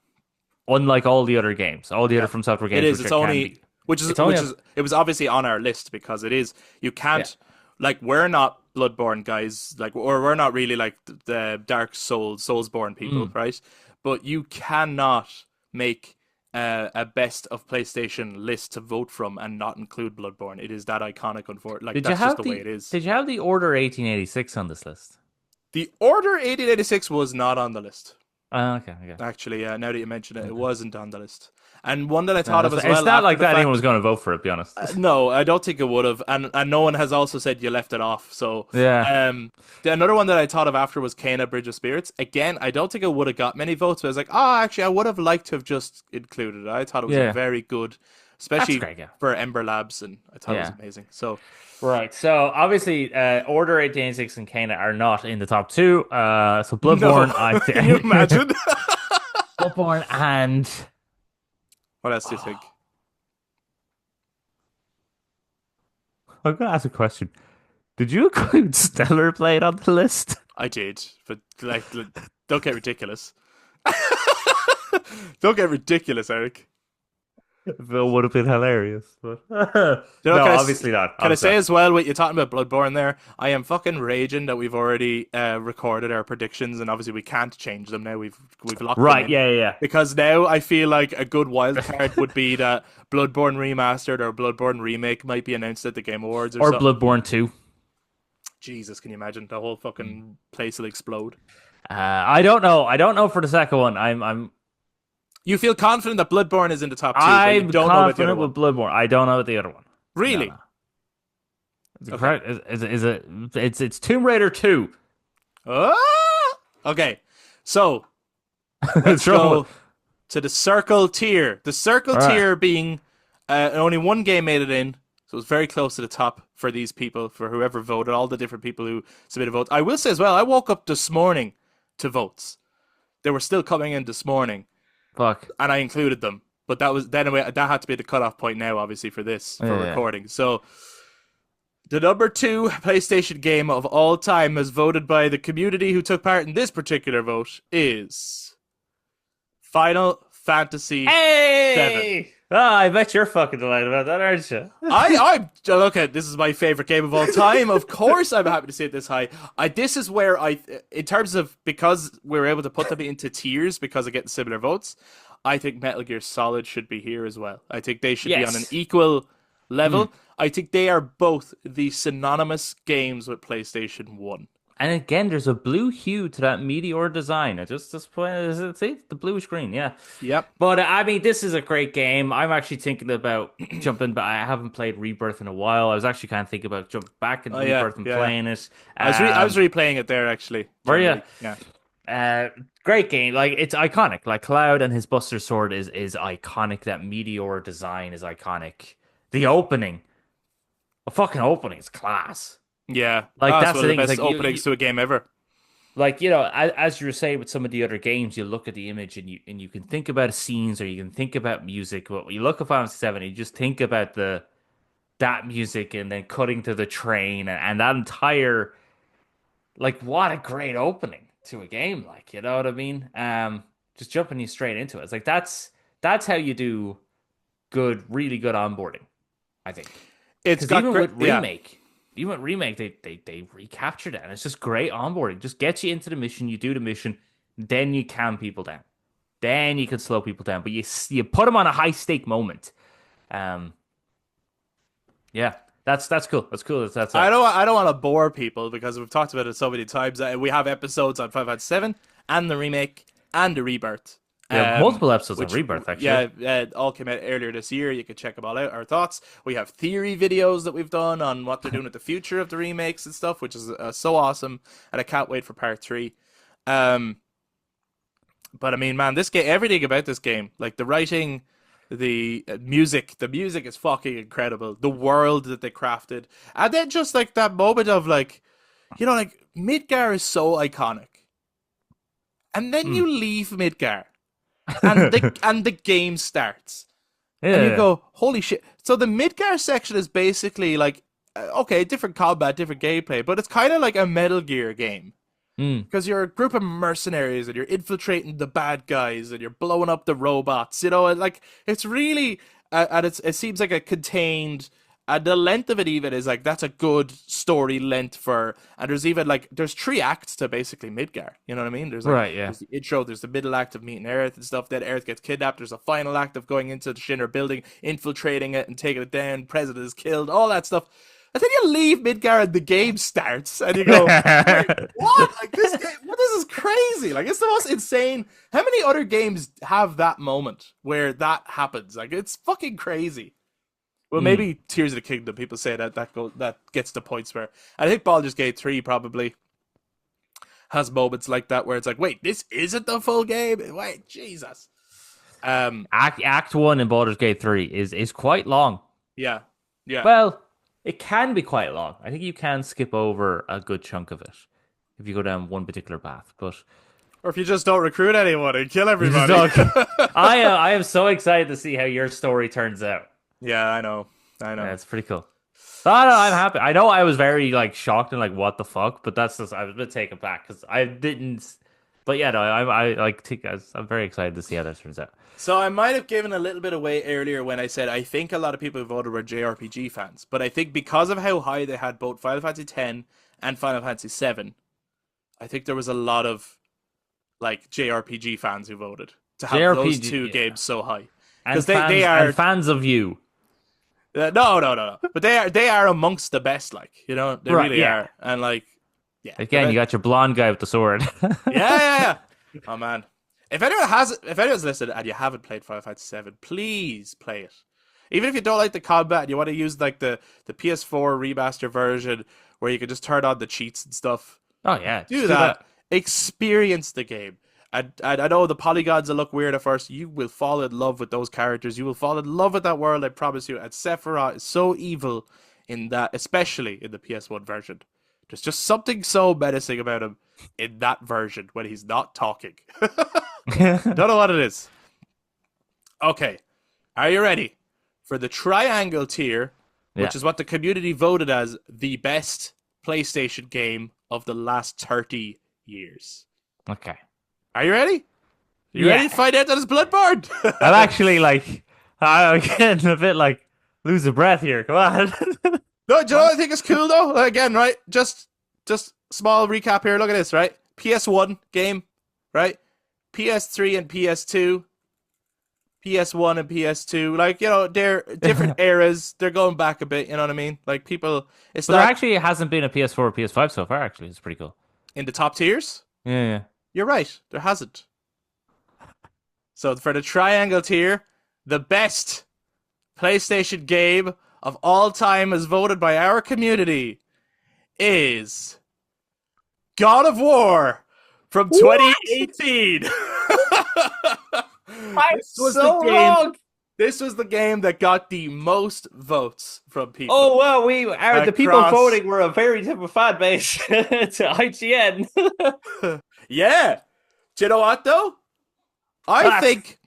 Unlike all the other games, all the other yeah. From Software It games, is. which It's it can only be. It's only which on, is it was obviously on our list because it is. You yeah. can't like we're not Bloodborne guys, like or we're not really like the Dark Souls Soulsborne people, Mm. right? But you cannot make a best of PlayStation list to vote from and not include Bloodborne. It is that iconic, unfortunately. Like Did you that's just have the way it is. Did you have the Order 1886 on this list? The Order 1886 was not on the list. Okay, okay. Actually, now that you mention it, it Okay. wasn't on the list. And one that I No, thought of as it's well not after like the that fact, anyone was going to vote for it, to be honest. no, I don't think it would have, and no one has also said you left it off. So, Yeah. another one that I thought of after was Kena Bridge of Spirits. Again, I don't think it would have got many votes, but I was like, oh, actually, I would have liked to have just included it. I thought it was a Yeah. very good, That's especially great, yeah. for Ember Labs, and I thought it was Yeah. amazing. So, Right. So obviously, Order 1886 and Kena are not in the top two. So no, Bloodborne, I can you imagine? Bloodborne and What else do you think? I'm gonna ask a question. Did you include Stellar Blade on the list? I did, but don't get ridiculous. Don't get ridiculous, Eric. It would have been hilarious, but You know, no, can obviously not. Can I Obviously say not. as well, what you're talking about Bloodborne there? I am fucking raging that we've already recorded our predictions, and obviously we can't change them now. We've locked them Right? in. Yeah, yeah, yeah. Because now I feel like a good wild card would be that Bloodborne Remastered or Bloodborne Remake might be announced at the Game Awards or Or something. Bloodborne 2. Jesus, can you imagine? The whole fucking place will explode. I don't know. I don't know for the second one. You feel confident that Bloodborne is in the top two, but you I'm don't know about the other confident one. with Bloodborne. I don't know about the other one. Really? No, no. Okay. It's Tomb Raider 2. Ah! Okay, so let's It's wrong go with- to the circle tier. The circle All right. tier being only one game made it in, so it's very close to the top for these people, for whoever voted, all the different people who submitted votes. I will say as well, I woke up this morning to votes. They were still coming in this morning, Fuck. and I included them. But that had to be the cutoff point now, obviously, for this for Yeah. recording. So the number two PlayStation game of all time, as voted by the community who took part in this particular vote, is Final Fantasy Hey! Ah, I bet you're fucking delighted about that, aren't you? I'm look at this is my favorite game of all time. Of course, I'm happy to see it this high. This is where in terms of because we're able to put them into tiers because of getting similar votes. I think Metal Gear Solid should be here as well. I think they should be on an Yes. equal level. I think they are both the synonymous games with PlayStation 1. And again, there's a blue hue to that meteor design. I just see the bluish green, yeah. Yep. But I mean, this is a great game. I'm actually thinking about jumping, but I haven't played Rebirth in a while. I was actually kind of thinking about jumping back into Oh yeah, Rebirth and yeah, yeah. playing it. I was replaying it there actually. Were you? Generally, yeah. Uh, Great game. Like it's iconic. Like Cloud and his Buster Sword is iconic. That meteor design is iconic. The opening, a fucking opening is class. Yeah. Like Oh, it's that's one the of the thing. It's best like openings to a game ever. like as you were saying with some of the other games, you look at the image and you can think about scenes or you can think about music. But when you look at Final Fantasy 7, you just think about the that music and then cutting to the train and that entire like what a great opening to a game. Like you know what I mean? Just jumping you straight into it. It's like that's how you do good, really good onboarding. I think It's because got great. Yeah. even with remake, they recaptured it, and it's just great onboarding. Just gets you into the mission, you do the mission, then you calm people down, then you can slow people down, but you put them on a high stake moment. Um, yeah, that's cool. That's cool. That's it. I don't want to bore people because we've talked about it so many times. We have episodes on Final Fantasy 7 and the remake and the rebirth. We have multiple episodes on Which Rebirth actually. yeah, all came out earlier this year. You could check them all out. Our thoughts. We have theory videos that we've done on what they're doing with the future of the remakes and stuff, which is so awesome. And I can't wait for part 3. Um, but I mean, man, this game, everything about this game, like the writing, the music is fucking incredible. The world that they crafted, and then just like that moment of like, like Midgar is so iconic, and then Mm. you leave Midgar, and the game starts, and you Yeah. go, holy shit! So the Midgar section is basically like, okay, different combat, different gameplay, but it's kind of like a Metal Gear game. Mm. Because you're a group of mercenaries and you're infiltrating the bad guys and you're blowing up the robots, and like it's really and it seems like a contained. The length of it even is like that's a good story length for, and there's even like there's 3 acts to basically Midgar. You know what I mean? Right. Yeah. There's the intro, there's the middle act of meeting Earth and stuff. Then Earth gets kidnapped. There's a final act of going into the Shinra building, infiltrating it and taking it down. President is killed. All that stuff. And then you leave Midgar and the game starts, and you go, "Wait, what? Like this game? What? This is crazy! Like it's the most insane. How many other games have that moment where that happens? Like it's fucking crazy." Well, Mm. maybe Tears of the Kingdom. People say that gets to points where I think Baldur's Gate 3 probably has moments like that where it's like, wait, this isn't the full game. Wait, Jesus. Act one in Baldur's Gate 3 is quite long. Yeah, yeah. Well, it can be quite long. I think you can skip over a good chunk of it if you go down one particular path. But Or if you just don't recruit anyone and kill you just everybody. don't. I am so excited to see how your story turns out. Yeah, I know. I know. Yeah, it's pretty cool. So, I know, I'm happy. I know I was very like shocked and like what the fuck, but that's just I was a bit taken back because I didn't. But yeah, no, I like think I'm very excited to see how this turns out. So I might have given a little bit away earlier when I said I think a lot of people who voted were JRPG fans, but I think because of how high they had both Final Fantasy X and Final Fantasy VII, I think there was a lot of like JRPG fans who voted to have those JRPG, two yeah. games so high And because they are and fans of you, no, but they are amongst the best, like they right? really Yeah. are, and like yeah, Again, you got your blonde guy with the sword. yeah. Oh man, if anyone's listening and you haven't played Final Fantasy VII, please play it. Even if you don't like the combat and you want to use like the PS4 remaster version where you can just turn on the cheats and stuff, Oh yeah, just do that. Experience the game. And I know the polygons will look weird at first. You will fall in love with those characters. You will fall in love with that world, I promise you. And Sephiroth is so evil in that, especially in the PS1 version. There's just something so menacing about him in that version when he's not talking. Don't know what it is. Okay. Are you ready for the triangle tier, which Yeah. is what the community voted as the best PlayStation game of the last 30 years? Okay. Are you ready? You Yeah. ready to find out that it's Bloodborne? I'm actually like, I'm getting a bit like lose a breath here. Come on. No, do you know what I think is cool though? Again, right? Just small recap here. Look at this, right? PS1 game, right? PS3 and PS2. PS1 and PS2. Like, they're different eras. They're going back a bit, you know what I mean? Like people it's But there not actually hasn't been a PS4 or PS5 so far. Actually, it's pretty cool. in the top tiers. Yeah. You're right. There hasn't. So for the triangle tier, the best PlayStation game of all time, as voted by our community, is God of War from What? 2018. I'm This was the so game. wrong. This was the game that got the most votes from Oh people well, we are the people across. voting were a very different fan base to IGN. Yeah. Do you know what though? I That's think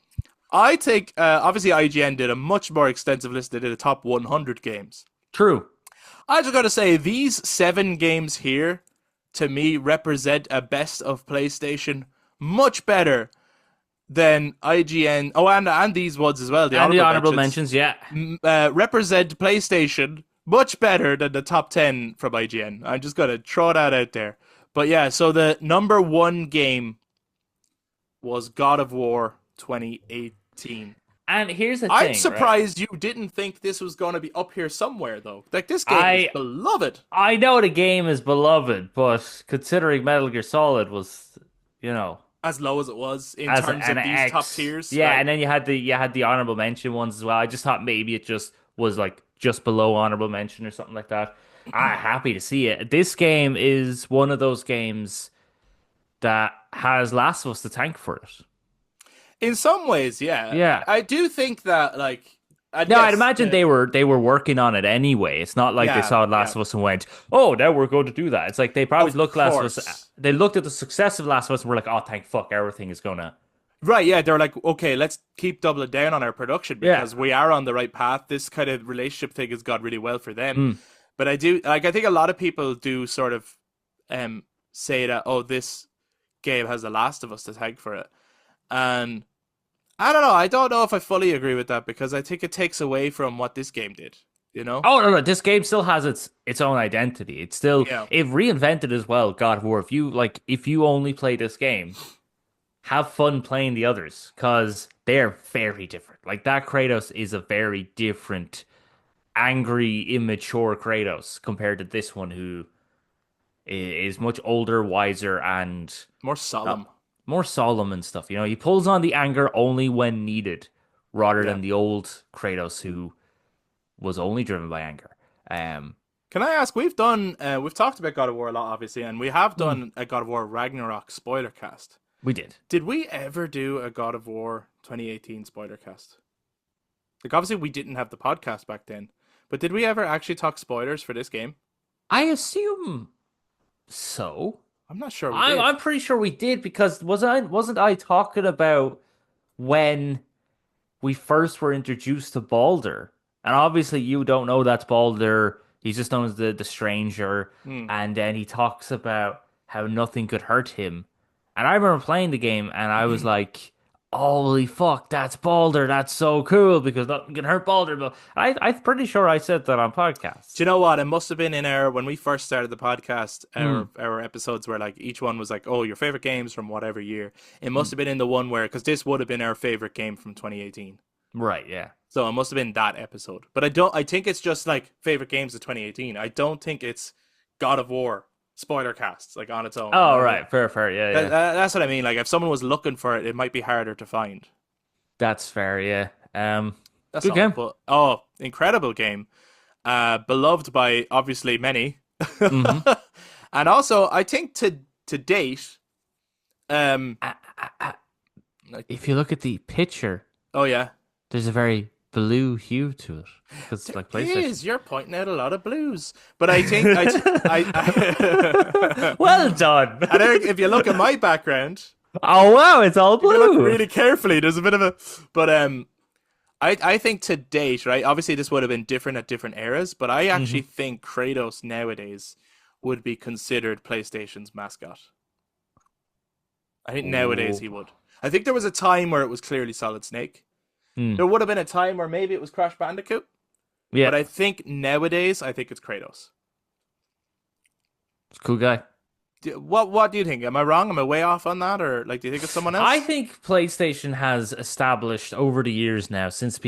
I think obviously IGN did a much more extensive list. They did a top 100 games. true. I just gotta say these 7 games here to me represent a best of PlayStation much better than IGN. Oh, and these ones as well. The And the honorable honorable mentions mentions, yeah. represent PlayStation much better than the top 10 from IGN. I'm just gonna throw that out there. But yeah, so the number one game was God of War 2018. And here's the I'm thing, right? surprised you didn't think this was going to be up here somewhere, though. Like, this game is I beloved. I know the game is beloved, but considering Metal Gear Solid was, you know, As low as it was in as terms an of these top X, tiers, yeah, right? and then you had the honorable mention ones as well. I just thought maybe it just was like just below honorable mention or something like that. I'm happy to see it. This game is one of those games that has Last of Us to thank for it. In some ways, yeah. Yeah. I do think that, like, and No, I'd yes, imagine they were working on it anyway. It's not like they yeah, saw yeah, Last of Us and went, "Oh, now we're going to do that." It's like they probably of looked Last of Us. course. They looked at the success of Last of Us and were like, "Oh, thank fuck, everything is gonna." Right, yeah, they're like, okay, let's keep doubling down on our production Yeah. because we are on the right path. This kind of relationship thing has gone really well for them. Mm. But I do, like, I think a lot of people do sort of say that, oh, this game has The Last of Us to thank for it. And I don't know. I don't know if I fully agree with that because I think it takes away from what this game did. You know? Oh no, this game still has its own identity. Yeah. It reinvented as well. God of War. If you only play this game, have fun playing the others because they're very different. Like that Kratos is a very different, angry, immature Kratos compared to this one, who is much older, wiser, and More uh, solemn. more solemn and stuff. You know, he pulls on the anger only when needed, rather Yeah. than the old Kratos who was only driven by anger. Um, Can I ask? We've talked about God of War a lot, obviously, and we have hmm, done a God of War Ragnarok spoiler cast. we did. Did we ever do a God of War 2018 spoiler cast? Like, obviously, we didn't have the podcast back then, but did we ever actually talk spoilers for this game? I assume so. I'm not sure we I'm did. I'm pretty sure we did because wasn't I talking about when we first were introduced to Balder? And obviously you don't know that's Balder. He's just known as the stranger. Hmm. And then he talks about how nothing could hurt him. And I remember playing the game and I was like, holy fuck, that's Balder. That's so cool because nothing can hurt Balder. But I'm pretty sure I said that on Do podcasts. you know what? It must have been in our when we first started the podcast. Hmm. Our episodes were like each one was like, oh, your favorite games from whatever year. It Hmm. must have been in the one where because this would have been our favorite game from 2018. Right, yeah. So it must have been that episode. But I don't. I think it's just like favorite games of 2018. I don't think it's God of War spoiler casts like on its own. You know Oh, what I mean? right. Fair. Yeah, That, yeah. that's what I mean. Like if someone was looking for it, it might be harder to find. That's fair, yeah. That's Good all. game. But oh, incredible game. Beloved by obviously many. Hmm. And also I think to date, um, like If you look at the picture, oh yeah, there's a very blue hue to it because it's like PlayStation. is you're pointing out a lot of blues, but I think I Well done. I think if you look at my background, Oh wow, it's all if you look blue. really carefully, there's a bit of a, but I think to date, right? Obviously, this would have been different at different eras, but I Hmm. actually think Kratos nowadays would be considered PlayStation's mascot. I think nowadays Oh. he would. I think there was a time where it was clearly Solid Snake. Hmm. There would have been a time where maybe it was Crash Bandicoot, Yeah, but I think nowadays I think it's Kratos. it's a cool guy. What do you think? Am I wrong? Am I way off on that, or like do you think it's someone I else? think PlayStation has established over the years now, since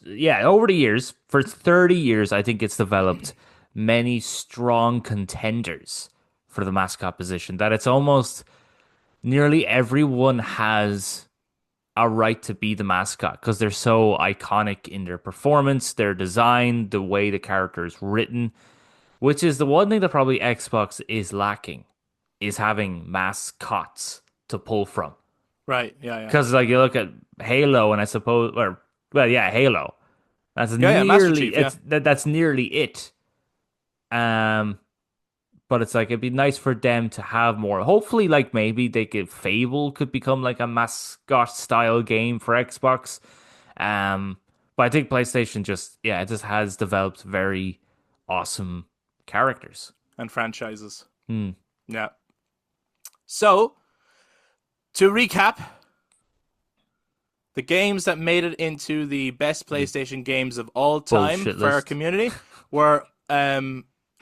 yeah, over the years, for 30 years, I think it's developed many strong contenders for the mascot position. That it's almost nearly everyone has a right to be the mascot because they're so iconic in their performance, their design, the way the character is written, which is the one thing that probably Xbox is lacking, is having mascots to pull from. Right. Yeah. Yeah. Because like you look at Halo, and I suppose, or well, yeah, Halo. That's Yeah. Yeah. Master nearly Chief. Yeah. that's nearly it. Um, but it's like it'd be nice for them to have more. Hopefully, like maybe they could Fable could become like a mascot style game for Xbox. Um, but I think PlayStation just it just has developed very awesome characters. And franchises. Hmm. Yeah. So to recap, the games that made it into the best PlayStation games of all time Bullshit for our list. community were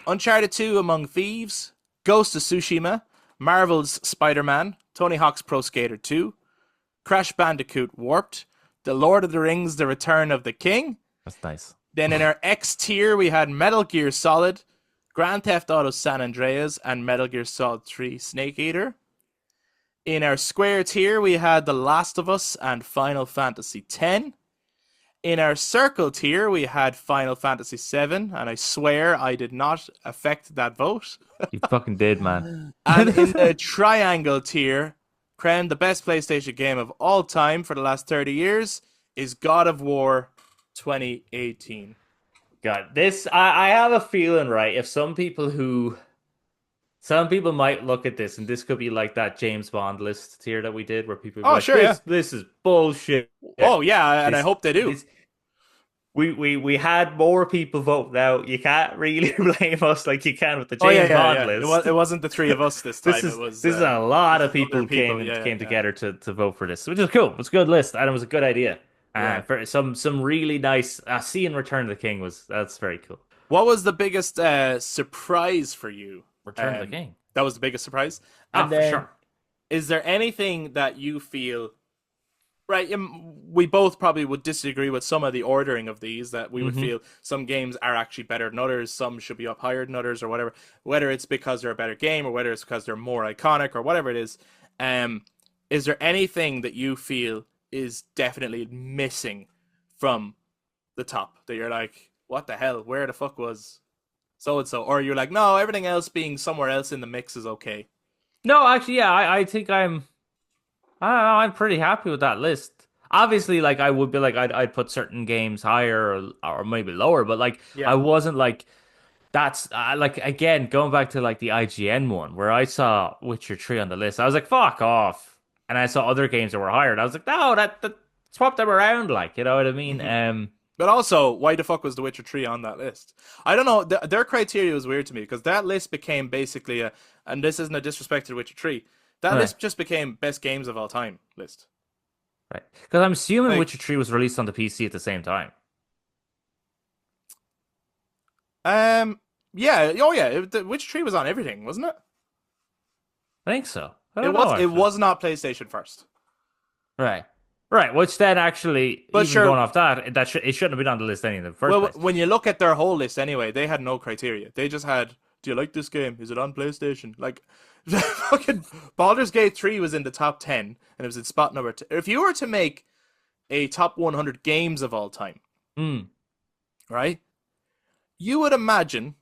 Uncharted 2 Among Thieves, Ghost of Tsushima, Marvel's Spider-Man, Tony Hawk's Pro Skater 2, Crash Bandicoot Warped, The Lord of the Rings The Return of the King. That's nice. Then in our X tier, we had Metal Gear Solid, Grand Theft Auto San Andreas, and Metal Gear Solid 3 Snake Eater. In our square tier, we had The Last of Us and Final Fantasy X. In our circle tier, we had Final Fantasy VII, and I swear I did not affect that vote. You fucking did, man. And in the triangle tier, crowned the best PlayStation game of all time for the last 30 years, is God of War 2018. God, this I have a feeling, right? If some people might look at this, and this could be like that James Bond list tier that we did, where people be Oh, like, sure, yeah. this is bullshit. Oh, yeah, and I This- hope they do. this- we had more people vote now. You can't really blame us like you can with the Oh, yeah, James yeah, Bond yeah. list. It wasn't the three of us this time. This is It was this is a lot of other people people, came yeah, came yeah. together to vote for this, which is cool. It's a good list, and it was a good idea. Yeah. For some really nice. Seeing Return of the King that's very cool. What was the biggest surprise for you? Return of the King. That was the biggest surprise. Ah, And for then, sure. is there anything that you feel? Right, we both probably would disagree with some of the ordering of these. That we would feel some games are actually better than others, some should be up higher than others, or whatever. Whether it's because they're a better game, or whether it's because they're more iconic, or whatever it is. Is there anything that you feel is definitely missing from the top that you're like, what the hell? Where the fuck was so and so? Or you're like, no, everything else being somewhere else in the mix is okay. No, actually, yeah, I think I don't know, I'm pretty happy with that list. Obviously, like I would be like I'd put certain games higher or maybe lower, but like Yeah. I wasn't like that's like again going back to like the IGN one where I saw Witcher 3 on the list. I was like, fuck off. And I saw other games that were higher. And I was like, no, that swap them around, like, you know what I mean? But also, why the fuck was The Witcher 3 on that list? I don't know. Their criteria was weird to me because that list became basically and this isn't a disrespect to The Witcher 3, that Right. list just became best games of all time list. Right. Because I'm assuming Like- Witcher 3 was released on the PC at the same time. Yeah. Oh, yeah. The Witcher 3 was on everything, wasn't it? I think so. I It don't was. know, It actually. was not PlayStation first. Right. Right, which then actually, But even sure- going off that, it shouldn't have been on the list any in the first Well, place. when you look at their whole list anyway, they had no criteria. They just had, do you like this game? Is it on PlayStation? Like, fucking Baldur's Gate 3 was in the top 10, and it was in spot number 2. If you were to make a top 100 games of all time, Mm. right, you would imagine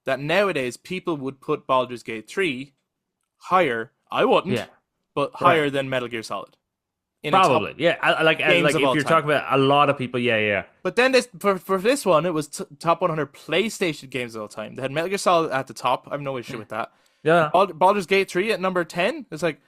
that nowadays people would put Baldur's Gate 3 higher. I wouldn't, Yeah. but higher than Metal Gear Solid. In a Probably. top- Yeah. Like games if of all you're time. talking about a lot of people, yeah. But then this for this one, it was top 100 PlayStation games of all time. They had Metal Gear Solid at the top. I have no issue with that. Yeah. Baldur's Gate 3 at number 10. It's like,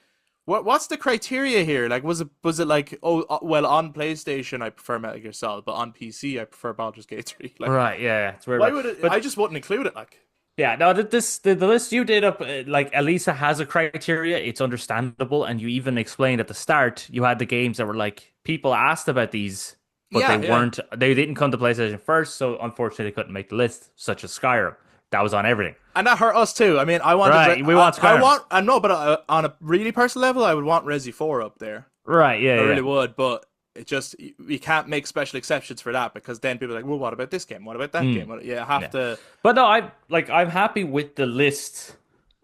what's the criteria here? Like, was it like, well, on PlayStation I prefer Metal Gear Solid, but on PC I prefer Baldur's Gate 3. Like, Right, yeah. It's weird. why would it? But I just wouldn't include it. Like, yeah, no, the list you did up, like Elisa has a criteria. It's understandable, and you even explained at the start you had the games that were like people asked about these, but Yeah, they yeah. weren't. They didn't come to PlayStation first, so unfortunately they couldn't make the list. Such as Skyrim, that was on everything. and that hurt us too. I mean, I wanted. Right, we want I Skyrim. want. I know, but on a really personal level, I would want Resi 4 up there. Right? Yeah, I yeah. really would, but it just we can't make special exceptions for that because then people are like, well, what about this game? What about that game? You have to. But no, I'm happy with the list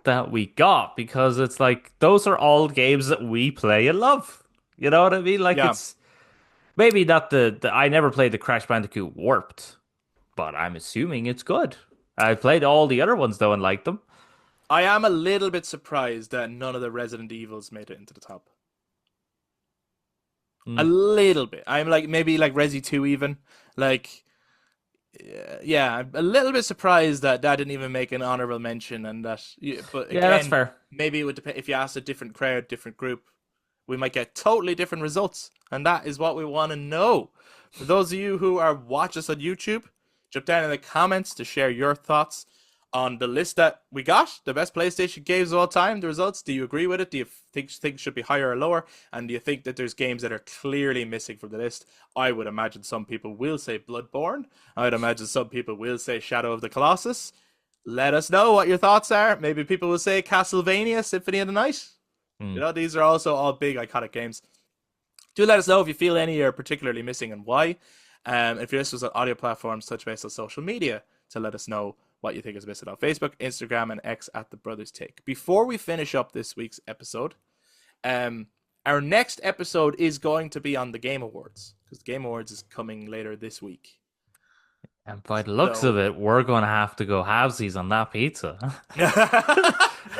that we got because it's like those are all games that we play and love. You know what I mean? Like Yeah, it's maybe not the I never played the Crash Bandicoot Warped, but I'm assuming it's good. I played all the other ones though and liked them. I am a little bit surprised that none of the Resident Evils made it into the top. A Mm. little bit. I'm like maybe like Resi 2 even. Like yeah, I'm a little bit surprised that that didn't even make an honorable mention and that yeah, but Yeah, that's again, fair. maybe it would depend if you asked a different crowd, different group, we might get totally different results. And that is what we want to know. For those of you who are watch us on YouTube, jump down in the comments to share your thoughts on the list that we got, the best PlayStation games of all time, the results. Do you agree with it? Do you think things should be higher or lower? And do you think that there's games that are clearly missing from the list? I would imagine some people will say Bloodborne. I would imagine some people will say Shadow of the Colossus. Let us know what your thoughts are. Maybe people will say Castlevania Symphony of the Night. You Mm. know, these are also all big iconic games. Do let us know if you feel any are particularly missing and why. If you're listening on audio platforms, touch base on social media to let us know what you think is missing on Facebook, Instagram, and X at The Brothers Take. Before we finish up this week's episode, um, our next episode is going to be on the Game Awards because the Game Awards is coming later this week. And by the looks of So, it, we're gonna have to go halvesies on that pizza.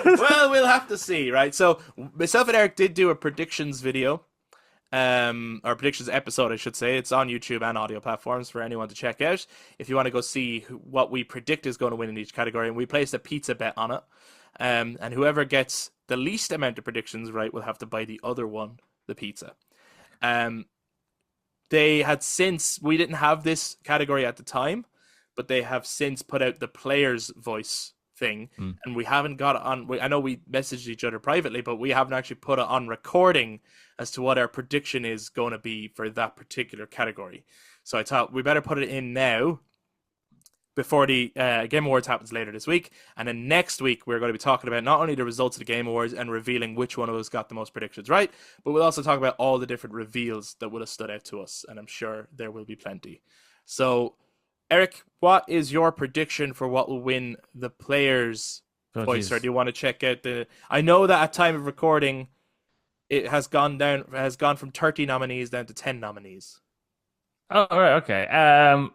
well, we'll have to see, right? So, myself and Eric did do a predictions video or predictions episode, I should say. It's on YouTube and audio platforms for anyone to check out if you want to go see what we predict is going to win in each category. And we placed a pizza bet on it. And whoever gets the least amount of predictions right will have to buy the other one the pizza. Um, they had since we didn't have this category at the time, but they have since put out the player's voice thing, Mm. and we haven't got it on. I know we messaged each other privately, but we haven't actually put it on recording as to what our prediction is going to be for that particular category. So I thought we better put it in now before the Game Awards happens later this week. And then next week, we're going to be talking about not only the results of the Game Awards and revealing which one of us got the most predictions right, but we'll also talk about all the different reveals that would have stood out to us. And I'm sure there will be plenty. So, Eric, what is your prediction for what will win the players' Oh, voice? Or jeez. do you want to check out the? I know that at time of recording, it has gone from 30 nominees down to 10 nominees. Oh, all right, okay.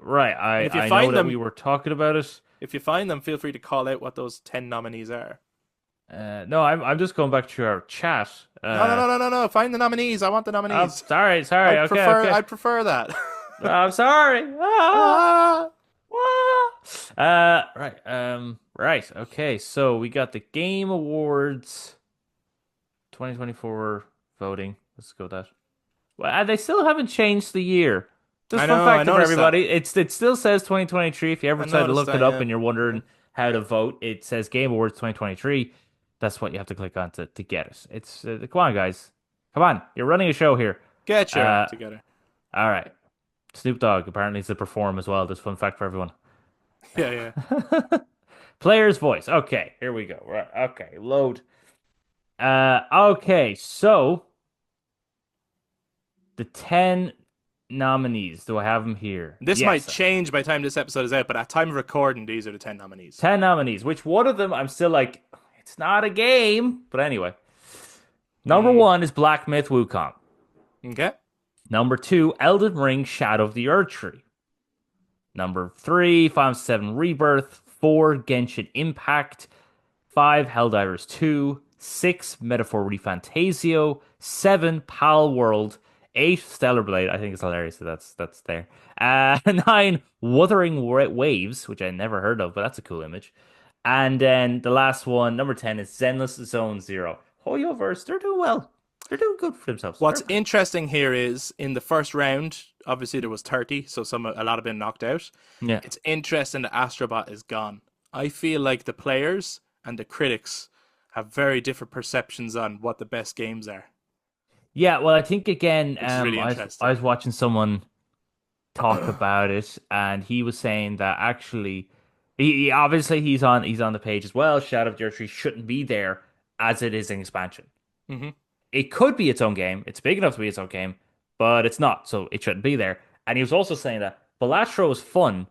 Right. And I know that we were talking about it. if you find them, feel free to call out what those 10 nominees are. No, I'm just going back to our chat. No, no, no, no, no, no. Find the nominees. I want the I'm nominees. sorry, sorry. Okay, okay. I'd prefer that. I'm sorry. Ah. Right. Right. Okay. So we got the Game Awards 2024 voting. Let's go with that. Well, they still haven't changed the year. Just fun I fact for noticed that. everybody. It still says 2023. If you ever I try to noticed look that, it up yeah. and you're wondering how to vote, it says Game Awards 2023. That's what you have to click on to get it. It's come on, guys. Come on. You're running a show here. Get your Uh, act together. all right. Snoop Dogg apparently is to perform as well. Just fun fact for everyone. Yeah, yeah. Player's voice. Okay, here we go. Right. Okay, load. Okay, so the 10 nominees. Do I have them here? This might Yes. change by the time this episode is out, but at time of recording, these are the 10 nominees. 10 nominees. Which one of them I'm still like, it's not a game. But anyway. Number Mm, one is Black Myth Wukong. okay. Number two, Elden Ring Shadow of the Erd Tree. Number three, Final Fantasy 7 Rebirth. Four, Genshin Impact. Five, Helldivers 2. Six, Metaphor ReFantasio. Seven, Pal World. Eight, Stellar Blade. I think it's hilarious that that's there. Nine, Wuthering Waves, which I never heard of, but that's a cool image. And then the last one, number 10, is Zenless Zone Zero. Hoyoverse, they're doing well. They're doing good for themselves. What's interesting here is in the first round, obviously there was 30, so a lot have been knocked out. Yeah. It's interesting that Astrobot is gone. I feel like the players and the critics have very different perceptions on what the best games are, Yeah, well, I think again, which is really I interesting. was watching someone talk about it, and he was saying that actually, obviously he's on the page as well. Shadow of the Earth Tree shouldn't be there as it is an expansion. Hmm. It could be its own game. It's big enough to be its own game, but it's not, so it shouldn't be there. And he was also saying that Balatro is fun,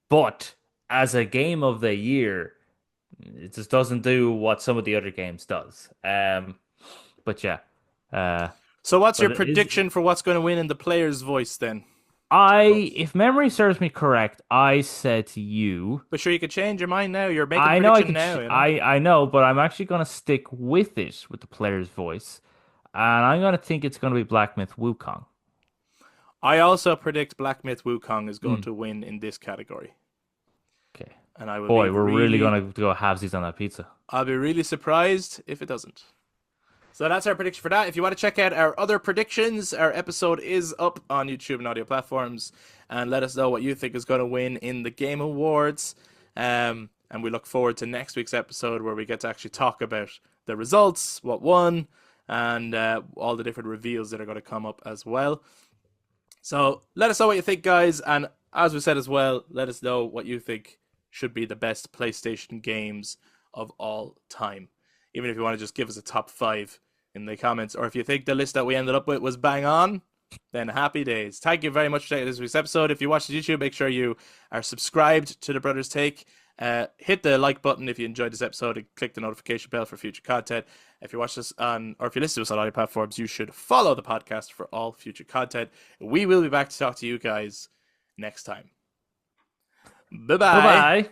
but as a game of the year, It just doesn't do what some of the other games does. But yeah. Uh, So, what's your but it is prediction for what's going to win in the player's voice then? Vote. if memory serves me correct, I said to you, But sure, you could change your mind now. You're making the I know I prediction could, now, you know? I know, but I'm actually gonna stick with it with the player's voice, and I'm gonna think it's gonna be Black Myth Wukong. I also predict Black Myth Wukong is going Hmm. to win in this category. Okay. And I will be Boy, we're really really, gonna go halvesies on that pizza. I'll be really surprised if it doesn't. So that's our prediction for that. If you want to check out our other predictions, our episode is up on YouTube and audio platforms. And let us know what you think is going to win in the Game Awards. And we look forward to next week's episode where we get to actually talk about the results, what won, and all the different reveals that are going to come up as well. So let us know what you think, guys. And as we said as well, let us know what you think should be the best PlayStation games of all time. Even if you want to just give us a top 5 in the comments, or if you think the list that we ended up with was bang on, then happy days. Thank you very much for taking this week's episode. If you watch the YouTube, make sure you are subscribed to the Brothers Take. Hit the like button if you enjoyed this episode and click the notification bell for future content. If you watch this on, or if you listen to us on audio platforms, you should follow the podcast for all future content. We will be back to talk to you guys next time. Bye Bye bye. bye.